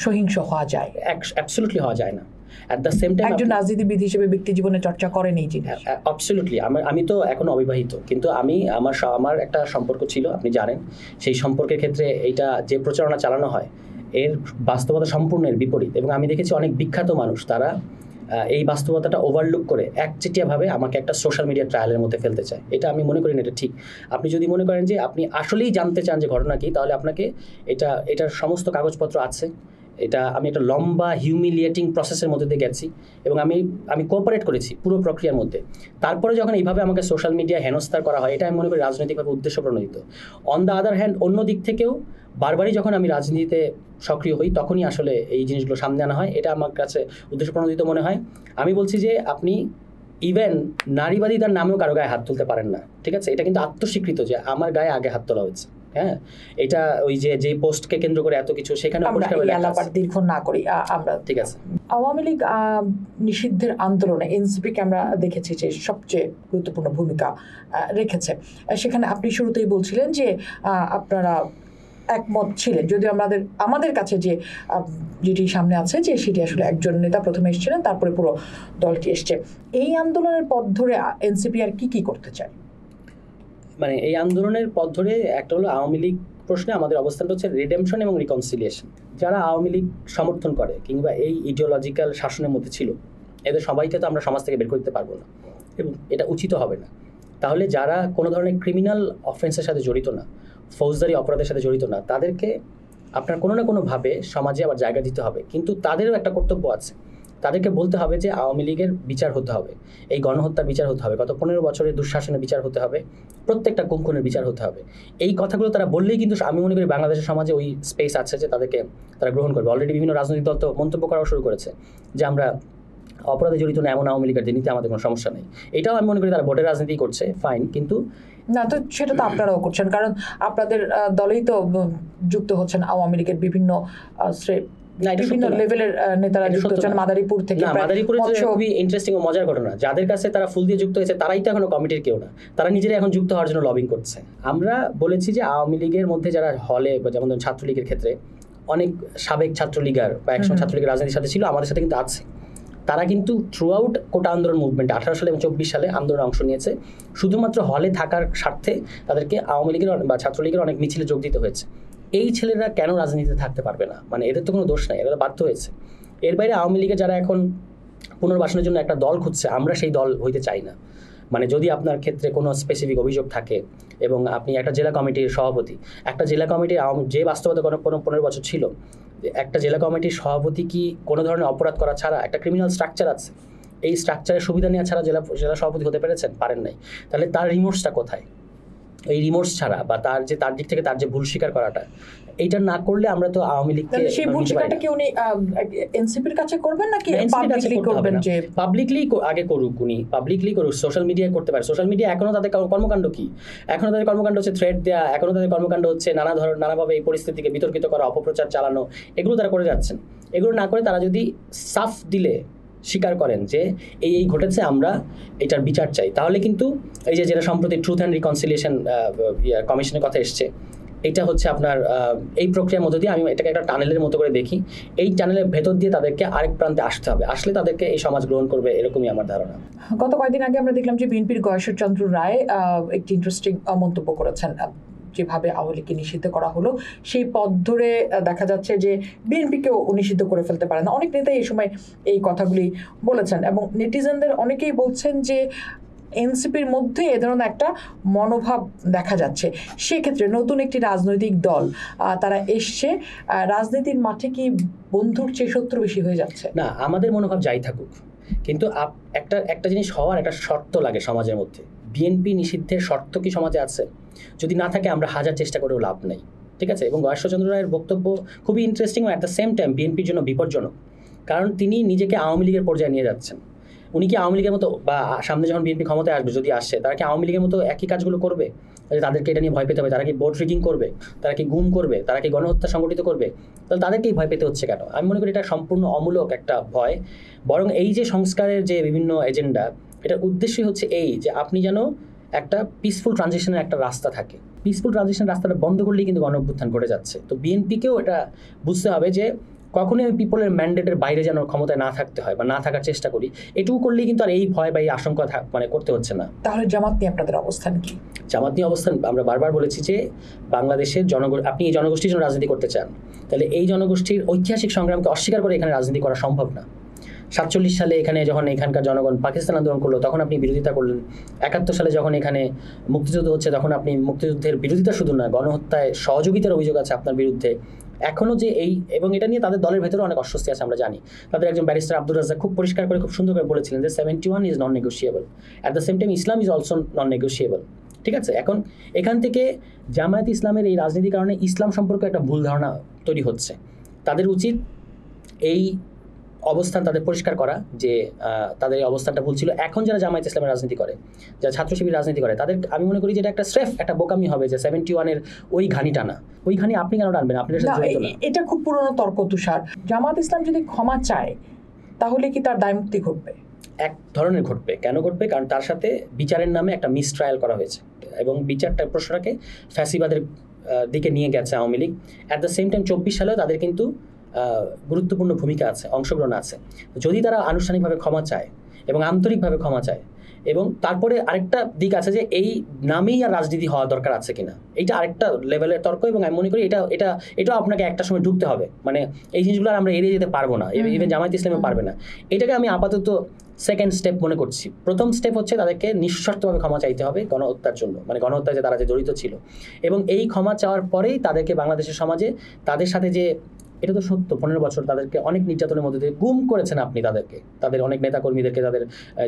সহিংস হওয়া যায়? অ্যাবসলিউটলি হওয়া যায় না। অ্যাট দ্য সেম টাইম একজন রাজনীতিবিদ হিসেবে ব্যক্তি জীবনে চর্চা করেন এই জিনিস? অ্যাবসলিউটলি। আমি তো এখন অবিবাহিত, কিন্তু আমার একটা সম্পর্ক ছিল, আপনি জানেন। সেই সম্পর্কের ক্ষেত্রে এইটা যে প্রচারণা চালানো হয় এর বাস্তবতা সম্পূর্ণ এর বিপরীত। এবং আমি দেখেছি অনেক বিখ্যাত মানুষ তারা এই বাস্তবতাটা ওভারলুক করে একচেটিয়াভাবে আমাকে একটা সোশ্যাল মিডিয়া ট্রায়ালের মধ্যে ফেলতে চায়। এটা আমি মনে করি না এটা ঠিক। আপনি যদি মনে করেন যে আপনি আসলেই জানতে চান যে ঘটনা কী, তাহলে আপনাকে এটার সমস্ত কাগজপত্র আছে। আমি একটা লম্বা হিউমিলিয়েটিং প্রসেসের মধ্যে দিয়ে গেছি এবং আমি কোঅপারেট করেছি পুরো প্রক্রিয়ার মধ্যে। তারপরে যখন এইভাবে আমাকে সোশ্যাল মিডিয়া হেনস্থার করা হয়, এটা আমি মনে করি রাজনৈতিকভাবে উদ্দেশ্য প্রণোদিত। অন দ্য আদার হ্যান্ড, অন্য দিক থেকেও বারবারই যখন আমি রাজনীতিতে সক্রিয় হই তখনই আসলে এই জিনিসগুলো সামনে আনা হয়। এটা আমার কাছে উদ্দেশ্য প্রণোদিত মনে হয়। আমি বলছি যে আপনি ইভেন নারীবাদী তার নামেও কারো গায়ে হাত তুলতে পারেন না, ঠিক আছে? এটা কিন্তু আত্মস্বীকৃত যে আমার গায়ে আগে হাত তোলা হয়েছে। হ্যাঁ, এটা ওই যে পোস্টকে কেন্দ্র করে এত কিছু, সেখানে দীর্ঘ না করি আমরা, ঠিক আছে। আওয়ামী লীগ নিষিদ্ধের আন্দোলনে এনসিপিকে আমরা দেখেছি যে সবচেয়ে গুরুত্বপূর্ণ ভূমিকা রেখেছে। সেখানে আপনি শুরুতেই বলছিলেন যে আপনারা একমত ছিলেন, যদিও আমাদের কাছে যেটি সামনে আছে যে সেটি আসলে একজন নেতা প্রথমে এসেছিলেন, তারপরে পুরো দলটি এসছে। এই আন্দোলনের পথ ধরে এনসিপি আর কি করতে চায়? মানে এই আন্দোলনের পথ ধরে একটা হলো আওয়ামী লীগ প্রশ্নে আমাদের অবস্থানটা হচ্ছে রিডেমশন এবং রিকনসিলিয়েশন। যারা আওয়ামী লীগ সমর্থন করে কিংবা এই ইডিওলজিক্যাল শাসনের মধ্যে ছিল, এদের সবাইকে তো আমরা সমাজ থেকে বের করতে পারবো না এবং এটা উচিত হবে না। তাহলে যারা কোনো ধরনের ক্রিমিনাল অফেন্সের সাথে জড়িত না, ফৌজদারি অপরাধের সাথে জড়িত না, তাদেরকে আপনার কোনো না কোনোভাবে সমাজে আবার জায়গা দিতে হবে। কিন্তু তাদেরও একটা কর্তব্য আছে, তাদেরকে বলতে হবে যে আওয়ামী লীগের বিচার হতে হবে, এই গণহত্যার বিচার হতে হবে, গত 15 বছরের দুঃশাসনের বিচার হতে হবে, প্রত্যেকটা গুম-খুনের বিচার হতে হবে। এই কথাগুলো তারা বললেই কিন্তু আমি মনে করি বাংলাদেশের সমাজে ওই স্পেস আছে যে তারা গ্রহণ করবে। অলরেডি বিভিন্ন রাজনৈতিক দল তো মন্তব্য করাও শুরু করেছে যে আমরা অপরাধে জড়িত না এমন আওয়ামী লীগের নিতে আমাদের কোনো সমস্যা নেই। এটাও আমি মনে করি তারা ভোটের রাজনীতি করছে, ফাইন, কিন্তু না, তো সেটা তো আপনারাও করছেন, কারণ আপনাদের দলেই তো যুক্ত হচ্ছেন আওয়ামী লীগের বিভিন্ন লেভেলের নেতারা যুক্ত হচ্ছেন। মাদারীপুর থেকে, মাদারীপুরে খুবই ইন্টারেস্টিং ও মজার ঘটনা, যাদের কাছে তারা ফুল দিয়ে যুক্ত হয়েছে তারাই তো এখনো কমিটির কেউ না, তারা নিজেরা এখন যুক্ত হওয়ার জন্য লবিং করছে। আমরা বলেছি যে আওয়ামী লীগের মধ্যে যারা হলে, যেমন ছাত্রলীগের ক্ষেত্রে অনেক সাবেক ছাত্রলীগার বা একসময় ছাত্রলীগের রাজনীতির সাথে ছিল, আমাদের সাথে কিন্তু আছে। তারা কিন্তু থ্রু আউট কোটা আন্দোলন মুভমেন্টে 18 সালে এবং 24 সালে আন্দোলনে অংশ নিয়েছে। শুধুমাত্র হলে থাকার স্বার্থে তাদেরকে আওয়ামী লীগের বা ছাত্রলীগের অনেক মিছিলে যোগ দিতে হয়েছে। এই ছেলেরা কেন রাজনীতিতে থাকতে পারবে না? মানে এদের তো কোনো দোষ নাই, এরা বাধ্য হয়েছে। এর বাইরে আওয়ামী লীগের যারা এখন পুনর্বাসনের জন্য একটা দল খুঁজছে, আমরা সেই দল হইতে চাই না। মানে যদি আপনার ক্ষেত্রে কোনো স্পেসিফিক অভিযোগ থাকে এবং আপনি একটা জেলা কমিটির সভাপতি, একটা জেলা কমিটির যে বাস্তবতা কোনো 15 বছর ছিল, একটা জেলা কমিটির সভাপতি কি কোনো ধরনের অপরাধ করা ছাড়া, একটা ক্রিমিনাল স্ট্রাকচার আছে, এই স্ট্রাকচারের সুবিধা নেওয়া ছাড়া জেলা সভাপতি হতে পেরেছেন? পারেন নাই। তাহলে তার রিমোর্সটা কোথায়? এই রিমোর্স ছাড়া বা তার দিক থেকে তার যে ভুল স্বীকার করাটা, এইটা না করলে আমরা তো আওয়ামী লীগকে সেই ভুল স্বীকারটা কি উনি এনসিপির কাছে করবেন নাকি পাবলিকলি করবেন? যে পাবলিকলি আগে করুক, উনি পাবলিকলি করুক, সোশ্যাল মিডিয়ায় করতে পারে। সোশ্যাল মিডিয়া এখনো তাদের কর্মকাণ্ড কি? এখনো তাদের কর্মকাণ্ড হচ্ছে থ্রেড দেওয়া, এখনো তাদের কর্মকাণ্ড হচ্ছে নানাভাবে এই পরিস্থিতিকে বিতর্কিত করা, অপপ্রচার চালানো, এগুলো তারা করে যাচ্ছেন। এগুলো না করে তারা যদি সাফ দিলে স্বীকার করেন যে এই ঘটেছে, আমরা এটার বিচার চাই, তাহলে কিন্তু এই যেটা সম্প্রতি ট্রুথ অ্যান্ড রিকনসিলিয়েশন কমিশনের কথা এসছে, এটা হচ্ছে আপনার এই প্রক্রিয়ার মধ্য দিয়ে আমি এটাকে একটা টানেলের মতো করে দেখি। এই টানেলের ভেতর দিয়ে তাদেরকে আরেক প্রান্তে আসতে হবে, আসলে তাদেরকে এই সমাজ গ্রহণ করবে, এরকমই আমার ধারণা। গত কয়েকদিন আগে আমরা দেখলাম যে বিএনপির গয়েশ্বরচন্দ্র রায় একটি ইন্টারেস্টিং মন্তব্য করেছেন। যেভাবে আওয়ামী লীগকে নিষিদ্ধ করা হলো, সেই পথ ধরে দেখা যাচ্ছে যে বিএনপিকেও নিষিদ্ধ করে ফেলতে পারে না। অনেক নেতাই এই সময় এই কথাগুলি বলেছেন এবং নেটিজেনদের অনেকেই বলছেন যে এনসিপির মধ্যে এ ধরনের একটা মনোভাব দেখা যাচ্ছে। সেক্ষেত্রে নতুন একটি রাজনৈতিক দল তারা এসছে, রাজনীতির মাঠে কি বন্ধুর চেয়ে শত্রু বেশি হয়ে যাচ্ছে? না, আমাদের মনোভাব যাই থাকুক, কিন্তু একটা জিনিস হওয়ার একটা শর্ত লাগে সমাজের মধ্যে। বিএনপি নিষিদ্ধের শর্ত কি সমাজে আছে? যদি না থাকে আমরা হাজার চেষ্টা করেও লাভ নেই, ঠিক আছে? এবং গয়েশ্বরচন্দ্র রায়ের বক্তব্য খুবই ইন্টারেস্টিং এবং অ্যাট দ্য সেম টাইম বিএনপির জন্য বিপজ্জনক, কারণ তিনি নিজেকে আওয়ামী লীগের পর্যায়ে নিয়ে যাচ্ছেন। উনি কি আওয়ামী লীগের মতো, বা সামনে যখন বিএনপি ক্ষমতায় আসবে, যদি আসে, তারা কি আওয়ামী লীগের মতো একই কাজগুলো করবে? তাদেরকে এটা নিয়ে ভয় পেতে হবে? তারা কি ভোট রিগিং করবে? তারা কি গুম করবে? তারা কি গণহত্যা সংগঠিত করবে? তাহলে তাদেরকেই ভয় পেতে হচ্ছে কেন? আমি মনে করি এটা সম্পূর্ণ অমূলক একটা ভয়। বরং এই যে সংস্কারের যে বিভিন্ন এজেন্ডা, এটার উদ্দেশ্যই হচ্ছে এই যে আপনি যেন একটা পিসফুল ট্রানজিশনের একটা রাস্তা থাকে। পিসফুল ট্রানজিশনের রাস্তাটা বন্ধ করলেই কিন্তু গণঅভ্যুত্থান ঘটে যাচ্ছে। তো বিএনপিকেও এটা বুঝতে হবে যে কখনোই আমি পিপলের ম্যান্ডেটের বাইরে যেন ক্ষমতায় না থাকতে হয় বা না থাকার চেষ্টা করি। এটুকু করলেই কিন্তু আর এই ভয় বা এই আশঙ্কা করতে হচ্ছে না। তাহলে জামাত নিয়ে আপনাদের অবস্থান কি? জামাত নিয়ে অবস্থান, আমরা বারবার বলেছি যে বাংলাদেশের আপনি এই জনগোষ্ঠীর জন্য রাজনীতি করতে চান, তাহলে এই জনগোষ্ঠীর ঐতিহাসিক সংগ্রামকে অস্বীকার করে এখানে রাজনীতি করা সম্ভব না। 47 সালে এখানে যখন এখানকার জনগণ পাকিস্তান আন্দোলন করলো তখন আপনি বিরোধিতা করলেন। 71 সালে যখন এখানে মুক্তিযুদ্ধ হচ্ছে তখন আপনি মুক্তিযুদ্ধের বিরোধিতা শুধু নয়, গণহত্যায় সহযোগিতার অভিযোগ আছে আপনার বিরুদ্ধে। এখনও যে এই, এবং এটা নিয়ে তাদের দলের ভেতরে অনেক অস্বস্তি আছে আমরা জানি। তাদের একজন ব্যারিস্টার আব্দুর রাজ্জাক খুব পরিষ্কার করে খুব সুন্দর করে বলেছিলেন যে 71 is non negotiable, at the same time Islam is also non negotiable. ঠিক আছে, এখন এখান থেকে জামায়াত ইসলামের এই রাজনীতির কারণে ইসলাম সম্পর্কে একটা ভুল ধারণা তৈরি হচ্ছে। তাদের উচিত এই অবস্থান তাদের পরিষ্কার করা যে তাদের এই অবস্থানটা ভুল ছিল। এখন যারা জামায়াত ইসলামের রাজনীতি করে, যারা ছাত্র শিবির রাজনীতি করে, তাদের আমি মনে করি যে এটা একটা স্রেফ একটা বোকামি হবে যে 71-এর ওই ঘানিটা না, ওই ঘানি আপনি কেন টানবেন, আপনার সাথে জড়িত না। এটা খুব পুরনো তর্ক তুষার। জামায়াত ইসলাম যদি ক্ষমা চায় তাহলে কি তার দায়মুক্তি ঘটবে? এক ধরনের ঘটবে। কেন ঘটবে? কারণ তার সাথে বিচারের নামে একটা মিস ট্রায়াল করা হয়েছে এবং বিচারটা প্রশ্নটাকে ফ্যাসিবাদের দিকে নিয়ে গেছে Awami League. At the same time 24 সালেও তাদের কিন্তু গুরুত্বপূর্ণ ভূমিকা আছে, অংশগ্রহণ আছে। যদি তারা আনুষ্ঠানিকভাবে ক্ষমা চায় এবং আন্তরিকভাবে ক্ষমা চায়, এবং তারপরে আরেকটা দিক আছে যে এই নামেই আর রাজনীতি হওয়া দরকার আছে কিনা, এইটা আরেকটা লেভেলের তর্ক। এবং আমি মনে করি এটাও আপনাকে একটা সময় ঢুকতে হবে, মানে এই জিনিসগুলো আমরা এড়িয়ে যেতে পারবো না, ইভেন জামায়াত ইসলামে পারবে না। এটাকে আমি আপাতত সেকেন্ড স্টেপ মনে করছি। প্রথম স্টেপ হচ্ছে তাদেরকে নিঃশর্তভাবে ক্ষমা চাইতে হবে গণহত্যার জন্য, মানে গণহত্যায় যে তারা যে জড়িত ছিল, এবং এই ক্ষমা চাওয়ার পরেই তাদেরকে বাংলাদেশের সমাজে তাদের সাথে যে, এটা তো সত্য 15 বছর তাদেরকে অনেক নির্যাতনের মধ্যে দিয়ে গুম করেছেন আপনি, তাদের অনেক নেতাকর্মীদেরকে,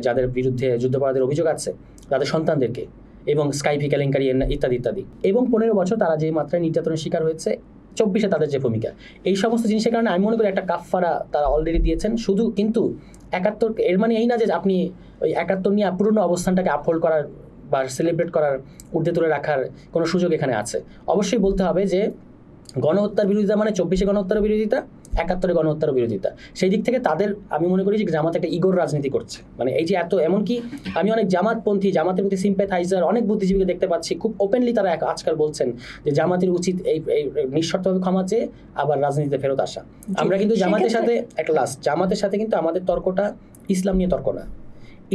যাদের বিরুদ্ধে যুদ্ধাপরাধের অভিযোগ আছে, তাদের সন্তানদেরকে, এবং স্কাইপি কেলেঙ্কারি ইত্যাদি ইত্যাদি। এবং 15 বছর তারা যে মাত্রায় নির্যাতনের শিকার হয়েছে, 24-এ তাদের যে ভূমিকা, এই সমস্ত জিনিসের কারণে আমি মনে করি একটা কাফফারা তারা অলরেডি দিয়েছেন। শুধু কিন্তু 71, এর মানে এই না যে আপনি ওই 71 নিয়ে পুরনো অবস্থানটাকে আপহোল্ড করার বা সেলিব্রেট করার, ঊর্ধ্বে তুলে রাখার কোনো সুযোগ এখানে আছে। অবশ্যই বলতে হবে যে গণহত্যার বিরোধিতা মানে 24-এ গণহত্যার বিরোধিতা, 71-এ গণহত্যার বিরোধিতা। সেই দিক থেকে তাদের আমি মনে করি যে জামাত একটা ইগোর রাজনীতি করছে। মানে এই যে এমনকি আমি অনেক জামাতপন্থী, জামাতের প্রতি সিম্প্যাথাইজার অনেক বুদ্ধিজীবীকে দেখতে পাচ্ছি, খুব ওপেনলি তারা আজকাল বলছেন যে জামাতের উচিত এই নিঃশর্তভাবে ক্ষমা চেয়ে আবার রাজনীতিতে ফেরত আসা। আমরা কিন্তু জামাতের সাথে জামাতের সাথে কিন্তু আমাদের তর্কটা ইসলাম নিয়ে তর্ক না,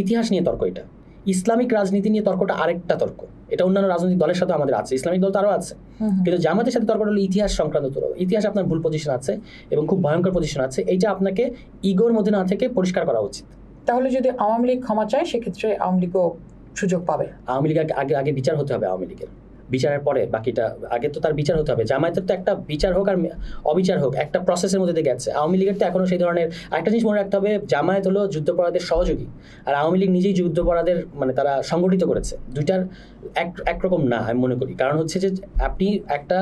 ইতিহাস নিয়ে তর্ক। এটা ইসলামিক রাজনীতি নিয়ে তর্কটা আরেকটা তর্ক। এটা অন্যান্য রাজনৈতিক দলের সাথে আমাদের আছে, ইসলামিক দল তো আরও আছে, কিন্তু জামাতের সাথে তর্কটা হলো ইতিহাস সংক্রান্ত তর্ক। ইতিহাস আপনার ভুল পজিশন আছে এবং খুব ভয়ঙ্কর পজিশন আছে, এইটা আপনাকে ইগোর মধ্যে না থেকে পরিষ্কার করা উচিত। তাহলে যদি আওয়ামী লীগ ক্ষমা চায় সেক্ষেত্রে আওয়ামী লীগও সুযোগ পাবে? আওয়ামী লীগ আগে বিচার হতে হবে, আওয়ামী লীগের বিচারের পরে বাকিটা, আগে তো তার বিচার হতে হবে। জামায়াতের তো একটা বিচার হোক আর অবিচার হোক একটা প্রসেসের মধ্যে দিয়ে গেছে, আওয়ামী লীগের তো এখনো সেই ধরনের। একটা জিনিস মনে রাখতে হবে, জামায়াত হলো যুদ্ধাপরাধের সহযোগী, আর আওয়ামী লীগ নিজেই যুদ্ধাপরাধের, মানে তারা সংগঠিত করেছে। দুইটার একরকম না আমি মনে করি। কারণ হচ্ছে যে আপনি একটা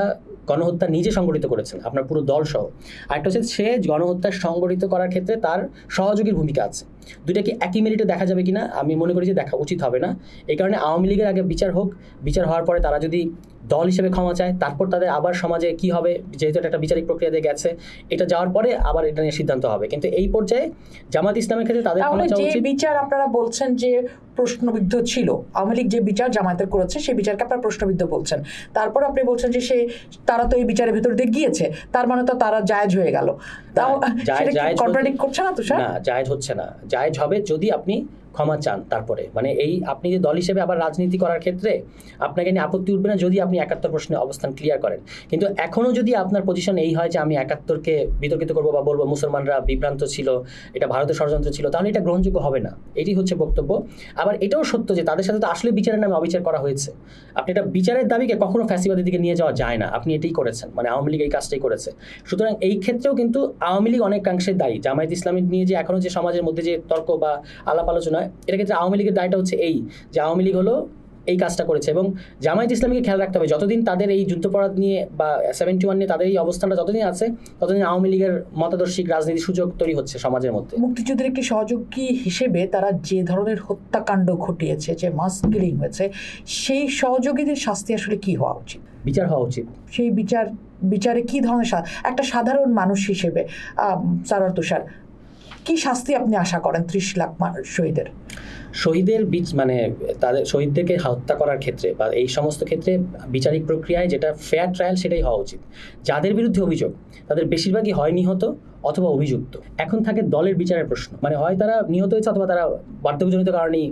গণহত্যা নিজে সংগঠিত করেছেন আপনার পুরো দল সহ, আরেকটা হচ্ছে সে গণহত্যা সংগঠিত করার ক্ষেত্রে তার সহযোগীর ভূমিকা আছে। দুইটা কি একই মেরিটে দেখা যাবে কিনা আমি মনে করি যে দেখা উচিত হবে না। এই কারণে আওয়ামী লীগের আগে বিচার হোক, বিচার হওয়ার পরে তারা যদি দল হিসেবে ক্ষমা চায়, তারপর তাদের আবার সমাজে কি হবে, যেহেতু এটা একটা বিচারিক প্রক্রিয়া দিয়ে গেছে, এটা যাওয়ার পরে আবার এটা নিয়ে সিদ্ধান্ত হবে। কিন্তু এই পর্যায়ে জামাত ইসলামের ক্ষেত্রে তাদের ক্ষমা চাওয়া উচিত। বিচার আপনারা বলছেন যে প্রশ্নবিদ্ধ ছিল, আওয়ামী লীগ যে বিচার জামায়াতের করেছে সেই বিচারকে আপনারা প্রশ্নবিদ্ধ বলছেন, তারপর আপনি বলছেন যে তারা তো এই বিচারের ভেতর দিয়ে গিয়েছে, তার মানে তো তারা জায়েজ হয়ে গেল। কন্ট্রাডিক্ট করছে না তুষার? না, জায়েজ হচ্ছে না। জায়েজ হবে যদি আপনি ক্ষমা চান তারপরে, মানে এই আপনি যে দল হিসেবে আবার রাজনীতি করার ক্ষেত্রে আপনাকে নিয়ে আপত্তি উঠবে না যদি আপনি 71 প্রশ্নে অবস্থান ক্লিয়ার করেন। কিন্তু এখনও যদি আপনার পজিশন এই হয় যে আমি 71-কে বিতর্কিত করবো বা বলবো মুসলমানরা বিভ্রান্ত ছিল, এটা ভারতের ষড়যন্ত্র ছিল, তাহলে এটা গ্রহণযোগ্য হবে না। এটি হচ্ছে বক্তব্য। আবার এটাও সত্য যে তাদের সাথে তো আসলে বিচারের নামে অবিচার করা হয়েছে। আপনি এটা বিচারের দাবিকে কখনো ফ্যাসিবাদের দিকে নিয়ে যাওয়া যায় না, আপনি এটাই করেছেন, মানে আওয়ামী লীগ এই কাজটাই করেছে। সুতরাং এই ক্ষেত্রেও কিন্তু আওয়ামী লীগ অনেকাংশে দায়ী। জামায়াত ইসলামী নিয়ে যে এখনও যে সমাজের মধ্যে যে তর্ক বা আলাপ আলোচনা, এটা ক্ষেত্রে আওয়ামী লীগের দায়টা হচ্ছে এই যে আওয়ামী লীগ হলো এই কাজটা করেছে। এবং জামায়াত ইসলামীকে খেয়াল রাখতে হবে, যতদিন তাদের এই যুদ্ধাপরাধ নিয়ে বা 71 নিয়ে তাদের এই অবস্থানটা যতদিন আছে, ততদিন আওয়ামী লীগের মতাদর্শিক রাজনীতির সুযোগ তৈরি হচ্ছে সমাজের মধ্যে। মুক্তিযুদ্ধের একটি সহযোগী হিসেবে তারা যে ধরনের হত্যাকাণ্ড ঘটিয়েছে, যে মাস কিলিং হয়েছে, সেই সহযোগীদের শাস্তি আসলে কি হওয়া উচিত? বিচার হওয়া উচিত। সেই বিচারে কি ধরনের একটা সাধারণ মানুষ হিসেবে সারোয়ার তুষার কি শাস্তি আপনি আশা করেন 30 লাখ শহীদের মানে তাদের শহীদদেরকে হত্যা করার ক্ষেত্রে বা এই সমস্ত ক্ষেত্রে বিচারিক প্রক্রিয়ায় যেটা ফেয়ার ট্রায়াল সেটাই হওয়া উচিত। যাদের বিরুদ্ধে অভিযোগ তাদের বেশিরভাগই হয় নিহত অথবা অভিযুক্ত। এখন থাকে দলের বিচারের প্রশ্ন, মানে হয় তারা নিহত হয়েছে অথবা তারা বার্ধক্যজনিত কারণেই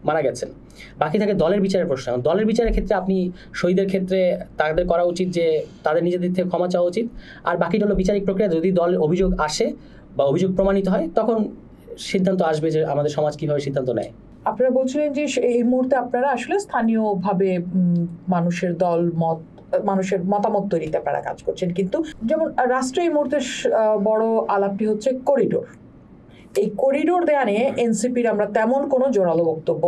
মারা গেছেন। বাকি থাকে দলের বিচারের প্রশ্ন। দলের বিচারের ক্ষেত্রে আপনি শহীদের ক্ষেত্রে তাদের করা উচিত যে তাদের নিজেদের থেকে ক্ষমা চাওয়া উচিত। আর বাকিটা হলো বিচারিক প্রক্রিয়া, যদি দলের অভিযোগ আসে বা অভিযোগ প্রমাণিত হয় তখন সিদ্ধান্ত আসবে যে আমাদের সমাজ কিভাবে সিদ্ধান্ত নেয়। আপনারা বলছিলেন যে এই মুহূর্তে আপনারা আসলে স্থানীয়ভাবে মানুষের দল মত মানুষের মতামত তৈরিতে আপনারা কাজ করছেন, কিন্তু যেমন রাষ্ট্র এই মুহূর্তে বড় আলাপটি হচ্ছে করিডোর। এই করিডোর দেয়া নিয়ে এনসিপির আমরা তেমন কোনো জোরালো বক্তব্য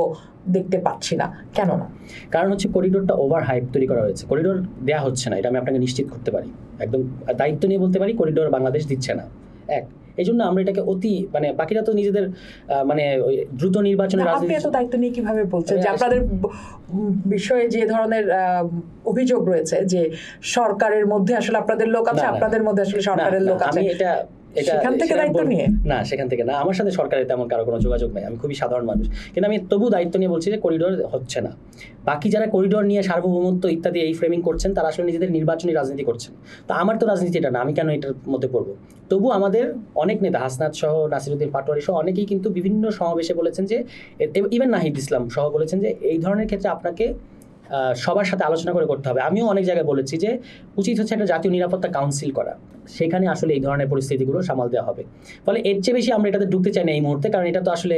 দেখতে পাচ্ছি না, কেন না? কারণ হচ্ছে করিডোরটা ওভার হাইপ তৈরি করা হয়েছে, করিডোর দেওয়া হচ্ছে না, এটা আমি আপনাকে নিশ্চিত করতে পারি, একদম দায়িত্ব নিয়ে বলতে পারি, করিডোর বাংলাদেশ দিচ্ছে না। এই জন্য আমরা এটাকে অতি মানে বাকিরা তো নিজেদের মানে ওই দ্রুত নির্বাচনের আপনি এত দায়িত্ব নিয়ে কিভাবে বলছেন যে আপনাদের বিষয়ে যে ধরনের অভিযোগ রয়েছে যে সরকারের মধ্যে আসলে আপনাদের লোক আছে, আপনাদের মধ্যে আসলে সরকারের লোক আছে, আমি এটা সেখান থেকে দায়িত্ব নিয়ে না, সেখান থেকে না, আমার সাথে সরকারের তেমন কারো কোনো যোগাযোগ নেই, আমি খুবই সাধারণ মানুষ, কিন্তু আমি তবু দায়িত্ব নিয়ে বলছি যে করিডোর হচ্ছে না। বাকি যারা করিডোর নিয়ে সার্বভৌমত্ব ইত্যাদি এই ফ্রেমিং করছেন তারা আসলে নিজেদের নির্বাচনী রাজনীতি করছেন। তো আমার তো রাজনীতি এটা না, আমি কেন এটার মধ্যে পড়বো? তবু আমাদের অনেক নেতা, হাসনাত সহ, নাসিরুদ্দিন পাটোয়ারি সহ অনেকেই কিন্তু বিভিন্ন সমাবেশে বলেছেন যে, ইভেন নাহিদ ইসলাম সহ বলেছেন যে এই ধরনের ক্ষেত্রে আপনাকে সবার সাথে আলোচনা করে করতে হবে। আমিও অনেক জায়গায় বলেছি যে উচিত হচ্ছে একটা জাতীয় নিরাপত্তা কাউন্সিল করা, সেখানে আসলে এই ধরনের পরিস্থিতিগুলো সামাল দেওয়া হবে। ফলে এর চেয়ে বেশি আমরা এটাতে ঢুকতে চাই না এই মুহূর্তে, কারণ এটা তো আসলে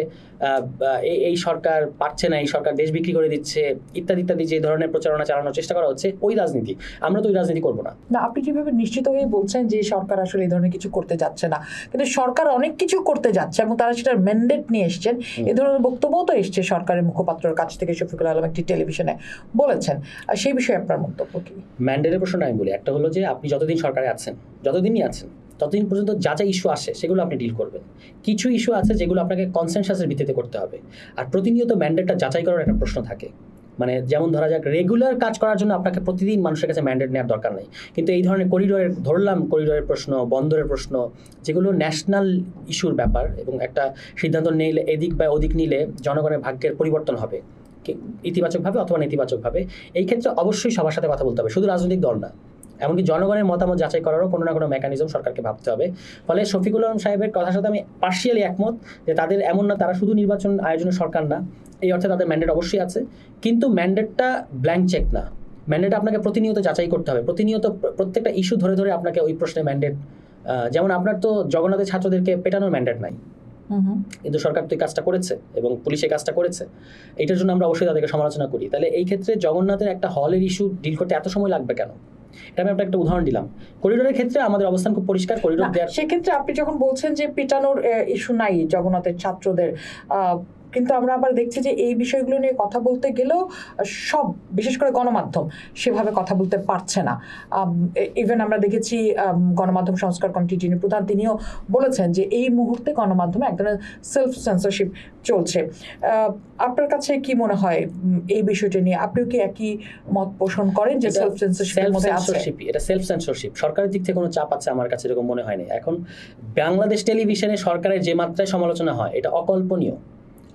এই সরকার পারছে না, এই সরকার দেশ বিক্রি করে দিচ্ছে ইত্যাদি ইত্যাদি যে ধরনের প্রচারণা চালানোর চেষ্টা করা হচ্ছে, ওই রাজনীতি আমরা তো ওই রাজনীতি করবো না। না, আপনি যেভাবে নিশ্চিত হয়ে বলছেন যে সরকার আসলে এই ধরনের কিছু করতে যাচ্ছে না, কিন্তু সরকার অনেক কিছু করতে যাচ্ছে এবং তারা সেটার ম্যান্ডেট নিয়ে এসছেন, এ ধরনের বক্তব্যও তো এসছে সরকারের মুখপাত্রের কাছ থেকে, শফিকুল আলম একটি টেলিভিশনে বলেছেন। আর সেই বিষয়ে আপনার মন্তব্য কি? ম্যান্ডেটের প্রশ্নটা আমি বলি, একটা হলো যে আপনি যতদিন সরকারে আছেন, যতদিনই আছেন, ততদিন পর্যন্ত যা যা ইস্যু আসে সেগুলো আপনি ডিল করবেন। কিছু ইস্যু আছে যেগুলো আপনাকে কনসেনসাসের ভিত্তিতে করতে হবে, আর প্রতিনিয়ত ম্যান্ডেটটা যাচাই করার একটা প্রশ্ন থাকে। মানে যেমন ধরা যাক, রেগুলার কাজ করার জন্য আপনাকে প্রতিদিন মানুষের কাছে ম্যান্ডেট নেওয়ার দরকার নেই, কিন্তু এই ধরনের করিডোরের প্রশ্ন, বন্দরের প্রশ্ন, যেগুলো ন্যাশনাল ইস্যুর ব্যাপার এবং একটা সিদ্ধান্ত নিলে এদিক বা ওদিক নিলে জনগণের ভাগ্যের পরিবর্তন হবে ইতিবাচকভাবে অথবা নেতিবাচকভাবে, এই ক্ষেত্রে অবশ্যই সবার সাথে কথা বলতে হবে, শুধু রাজনৈতিক দল না, এমনকি জনগণের মতামত যাচাই করারও কোনো না কোনো মেকানিজম সরকারকে ভাবতে হবে। ফলে শফিকুল আলম সাহেবের কথার সাথে আমি পার্শিয়ালি একমত যে তাদের এমন না, তারা শুধু নির্বাচন আয়োজনের সরকার না, এই অর্থে তাদের ম্যান্ডেট অবশ্যই আছে, কিন্তু ম্যান্ডেটটা ব্ল্যাঙ্ক চেক না, ম্যান্ডেট আপনাকে প্রতিনিয়ত যাচাই করতে হবে, প্রতিনিয়ত প্রত্যেকটা ইস্যু ধরে ধরে আপনাকে ওই প্রশ্নে ম্যান্ডেট, যেমন আপনার তো জগন্নাথের ছাত্রদেরকে পেটানোর ম্যান্ডেট নাই, কিন্তু সরকার তো এই কাজটা করেছে এবং পুলিশ এই কাজটা করেছে, এটার জন্য আমরা অবশ্যই তাদেরকে সমালোচনা করি। তাহলে এই ক্ষেত্রে জগন্নাথের একটা হলের ইস্যু ডিল করতে এত সময় লাগবে কেন? এটা আমি আপনাকে একটা উদাহরণ দিলাম। করিডোরের ক্ষেত্রে আমাদের অবস্থান খুব পরিষ্কার, করিডোর দেওয়ার সেক্ষেত্রে আপনি যখন বলছেন যে পিটানোর ইস্যু নাই জগন্নাথের ছাত্রদের, কিন্তু আমরা আবার দেখছি যে এই বিষয়গুলো নিয়ে কথা বলতে গেলেও সব, বিশেষ করে গণমাধ্যম সেভাবে কথা বলতে পারছে না। ইভেন আমরা দেখেছি গণমাধ্যম সংস্কার কমিটির যিনি প্রধান, তিনিও বলেছেন যে এই মুহূর্তে গণমাধ্যমে এক ধরনের সেলফ সেন্সরশিপ চলছে। আপনার কাছে কি মনে হয় এই বিষয়টা নিয়ে? আপনিও কি একই মত পোষণ করেন যে সেলফ সেন্সরশিপের মধ্যে আছে? এটা সেলফ সেন্সরশিপ, সরকারের দিক থেকে কোনো চাপ আছে আমার কাছে এরকম মনে হয় না। এখন বাংলাদেশ টেলিভিশনে সরকারের যে মাত্রায় সমালোচনা হয় এটা অকল্পনীয়।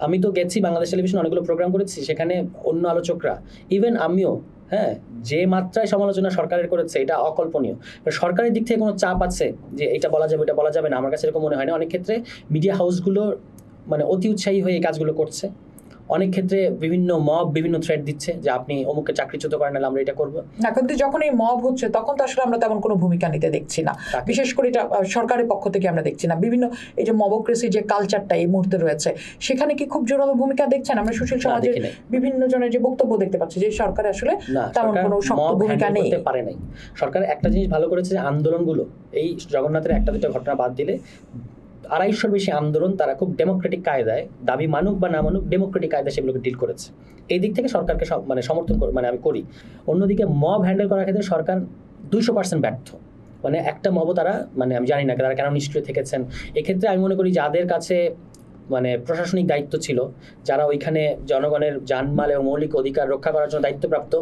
আমি তো গেছি বাংলাদেশ টেলিভিশনে, অনেকগুলো প্রোগ্রাম করেছি, সেখানে অন্য আলোচকরা, ইভেন আমিও, যে মাত্রায় সমালোচনা সরকারের করেছে এটা অকল্পনীয়। সরকারের দিক থেকে কোনো চাপ আছে যে এটা বলা যাবে এটা বলা যাবে না, আমার কাছে এরকম মনে হয় না। অনেক ক্ষেত্রে মিডিয়া হাউসগুলো মানে অতি উৎসাহী হয়ে এই কাজগুলো করছে, অনেক ক্ষেত্রে বিভিন্ন মব বিভিন্ন থ্রেট দিচ্ছে যে আপনি অমুককে চাকরিচ্যুত করেন, আমরা এটা করবো না। কিন্তু যখন এই মব হচ্ছে তখন তো আসলে আমরা তেমন কোনো ভূমিকা নিতে দেখছি না, বিশেষ করে এটা সরকারের পক্ষ থেকে আমরা দেখছি না। বিভিন্ন এই যে মবক্রেসি যে কালচারটা এই মুহূর্তে রয়েছে, সেখানে কি খুব জোরালো ভূমিকা দেখছেন? আমরা সুশীল সমাজের বিভিন্ন জনের যে বক্তব্য দেখতে পাচ্ছি যে সরকার আসলে তেমন কোনো শক্ত ভূমিকা নেই, পারে নাই। সরকার একটা জিনিস ভালো করেছে যে আন্দোলনগুলো, এই জগন্নাথের একটা দুটো ঘটনা বাদ দিলে 250-র বেশি আন্দোলন তারা খুব ডেমোক্রেটিক কায়দায়, দাবি মানুক বা না মানুক, ডেমোক্রেটিক কায়দায় সেগুলোকে ডিল করেছে। এই দিক থেকে সরকারকে মানে সমর্থন মানে আমি করি। অন্যদিকে মব হ্যান্ডেল করার ক্ষেত্রে সরকার 200% ব্যর্থ। মানে একটা মবও তারা, মানে আমি জানি না তারা কেন নিষ্ক্রিয় থেকেছেন। এক্ষেত্রে আমি মনে করি যাদের কাছে মানে প্রশাসনিক দায়িত্ব ছিল, যারা ওইখানে জনগণের জানমাল এবং মৌলিক অধিকার রক্ষা করার জন্য দায়িত্বপ্রাপ্ত,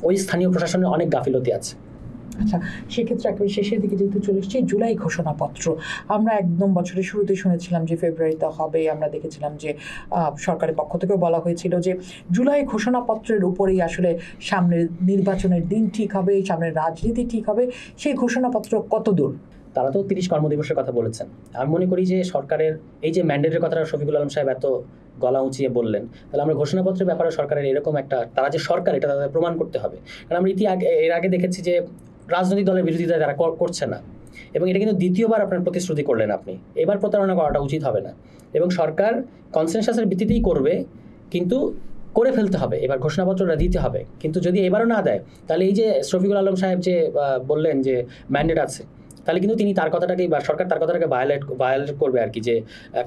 ওই স্থানীয় প্রশাসনের অনেক গাফিলতি আছে। আচ্ছা, সেক্ষেত্রে একেবারে শেষের দিকে যেহেতু চলে এসেছি, জুলাই ঘোষণাপত্র আমরা একদম বছরের শুরুতে শুনেছিলাম যে ফেব্রুয়ারিতে হবে। আমরা দেখেছিলাম যে সরকারের পক্ষ থেকেও বলা হয়েছিল যে জুলাই ঘোষণাপত্রের উপরেই আসলে সামনের নির্বাচনের দিন ঠিক হবে, সামনের রাজনীতি ঠিক হবে। সেই ঘোষণাপত্র কত দূর? তারা তো 30 কর্মদিবসের কথা বলেছেন। আমি মনে করি যে সরকারের এই যে ম্যান্ডেটের কথাটা শফিকুল আলম সাহেব এত গলা উঁচিয়ে বললেন, তাহলে আমরা ঘোষণাপত্রের ব্যাপারে সরকারের এরকম একটা, তারা যে সরকার এটা তাদের প্রমাণ করতে হবে। কারণ আমরা এর আগে দেখেছি যে রাজনৈতিক দলের বিরোধিতা তারা করছে না, এবং এটা কিন্তু দ্বিতীয়বার আপনার প্রতিশ্রুতি করলেন আপনি, এবার প্রতারণা করাটা উচিত হবে না। এবং সরকার কনসেনসাসের ভিত্তিতেই করবে, কিন্তু করে ফেলতে হবে, এবার ঘোষণাপত্রটা দিতে হবে। কিন্তু যদি এবারও না দেয়, তাহলে এই যে শফিকুল আলম সাহেব যে বললেন যে ম্যান্ডেট আছে, তাহলে কিন্তু তিনি তার কথাটাকেই বা সরকার তার কথাটাকে ভায়োলেট করবে আর কি, যে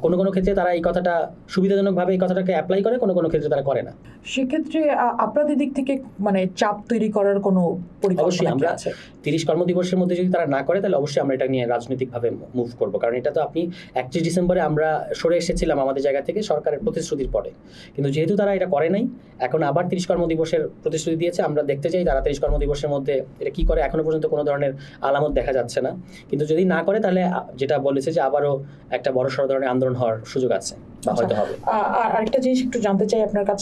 কোনো কোনো ক্ষেত্রে তারা এই কথাটা সুবিধাজনকভাবে এই কথাটাকে অ্যাপ্লাই করে, কোনো কোনো ক্ষেত্রে তারা করে না। সেক্ষেত্রে আপনাদের দিক থেকে মানে চাপ তৈরি করার কোনো অবশ্যই পরিকল্পনা কি আমরা আছে? 30 কর্মদিবসের মধ্যে যদি তারা না করে, তাহলে অবশ্যই আমরা এটা নিয়ে রাজনৈতিকভাবে মুভ করব। কারণ এটা তো আপনি 31 ডিসেম্বরে আমরা সরে এসেছিলাম আমাদের জায়গা থেকে সরকারের প্রতিশ্রুতির পরে, কিন্তু যেহেতু তারা এটা করে নাই, এখন আবার 30 কর্মদিবসের প্রতিশ্রুতি দিয়েছে। আমরা দেখতে চাই তারা 30 কর্মদিবসের মধ্যে এটা কি করে। এখনো পর্যন্ত কোনো ধরনের আলামত দেখা যাচ্ছে না, কিন্তু যদি না করে তাহলে যেটা বলেছে যে আবারও একটা বড় সড় ধরনের আন্দোলন হওয়ার সুযোগ আছে বা হয়তো হবে। আরেকটা জিনিস একটু জানতে চাই আপনার কাছে।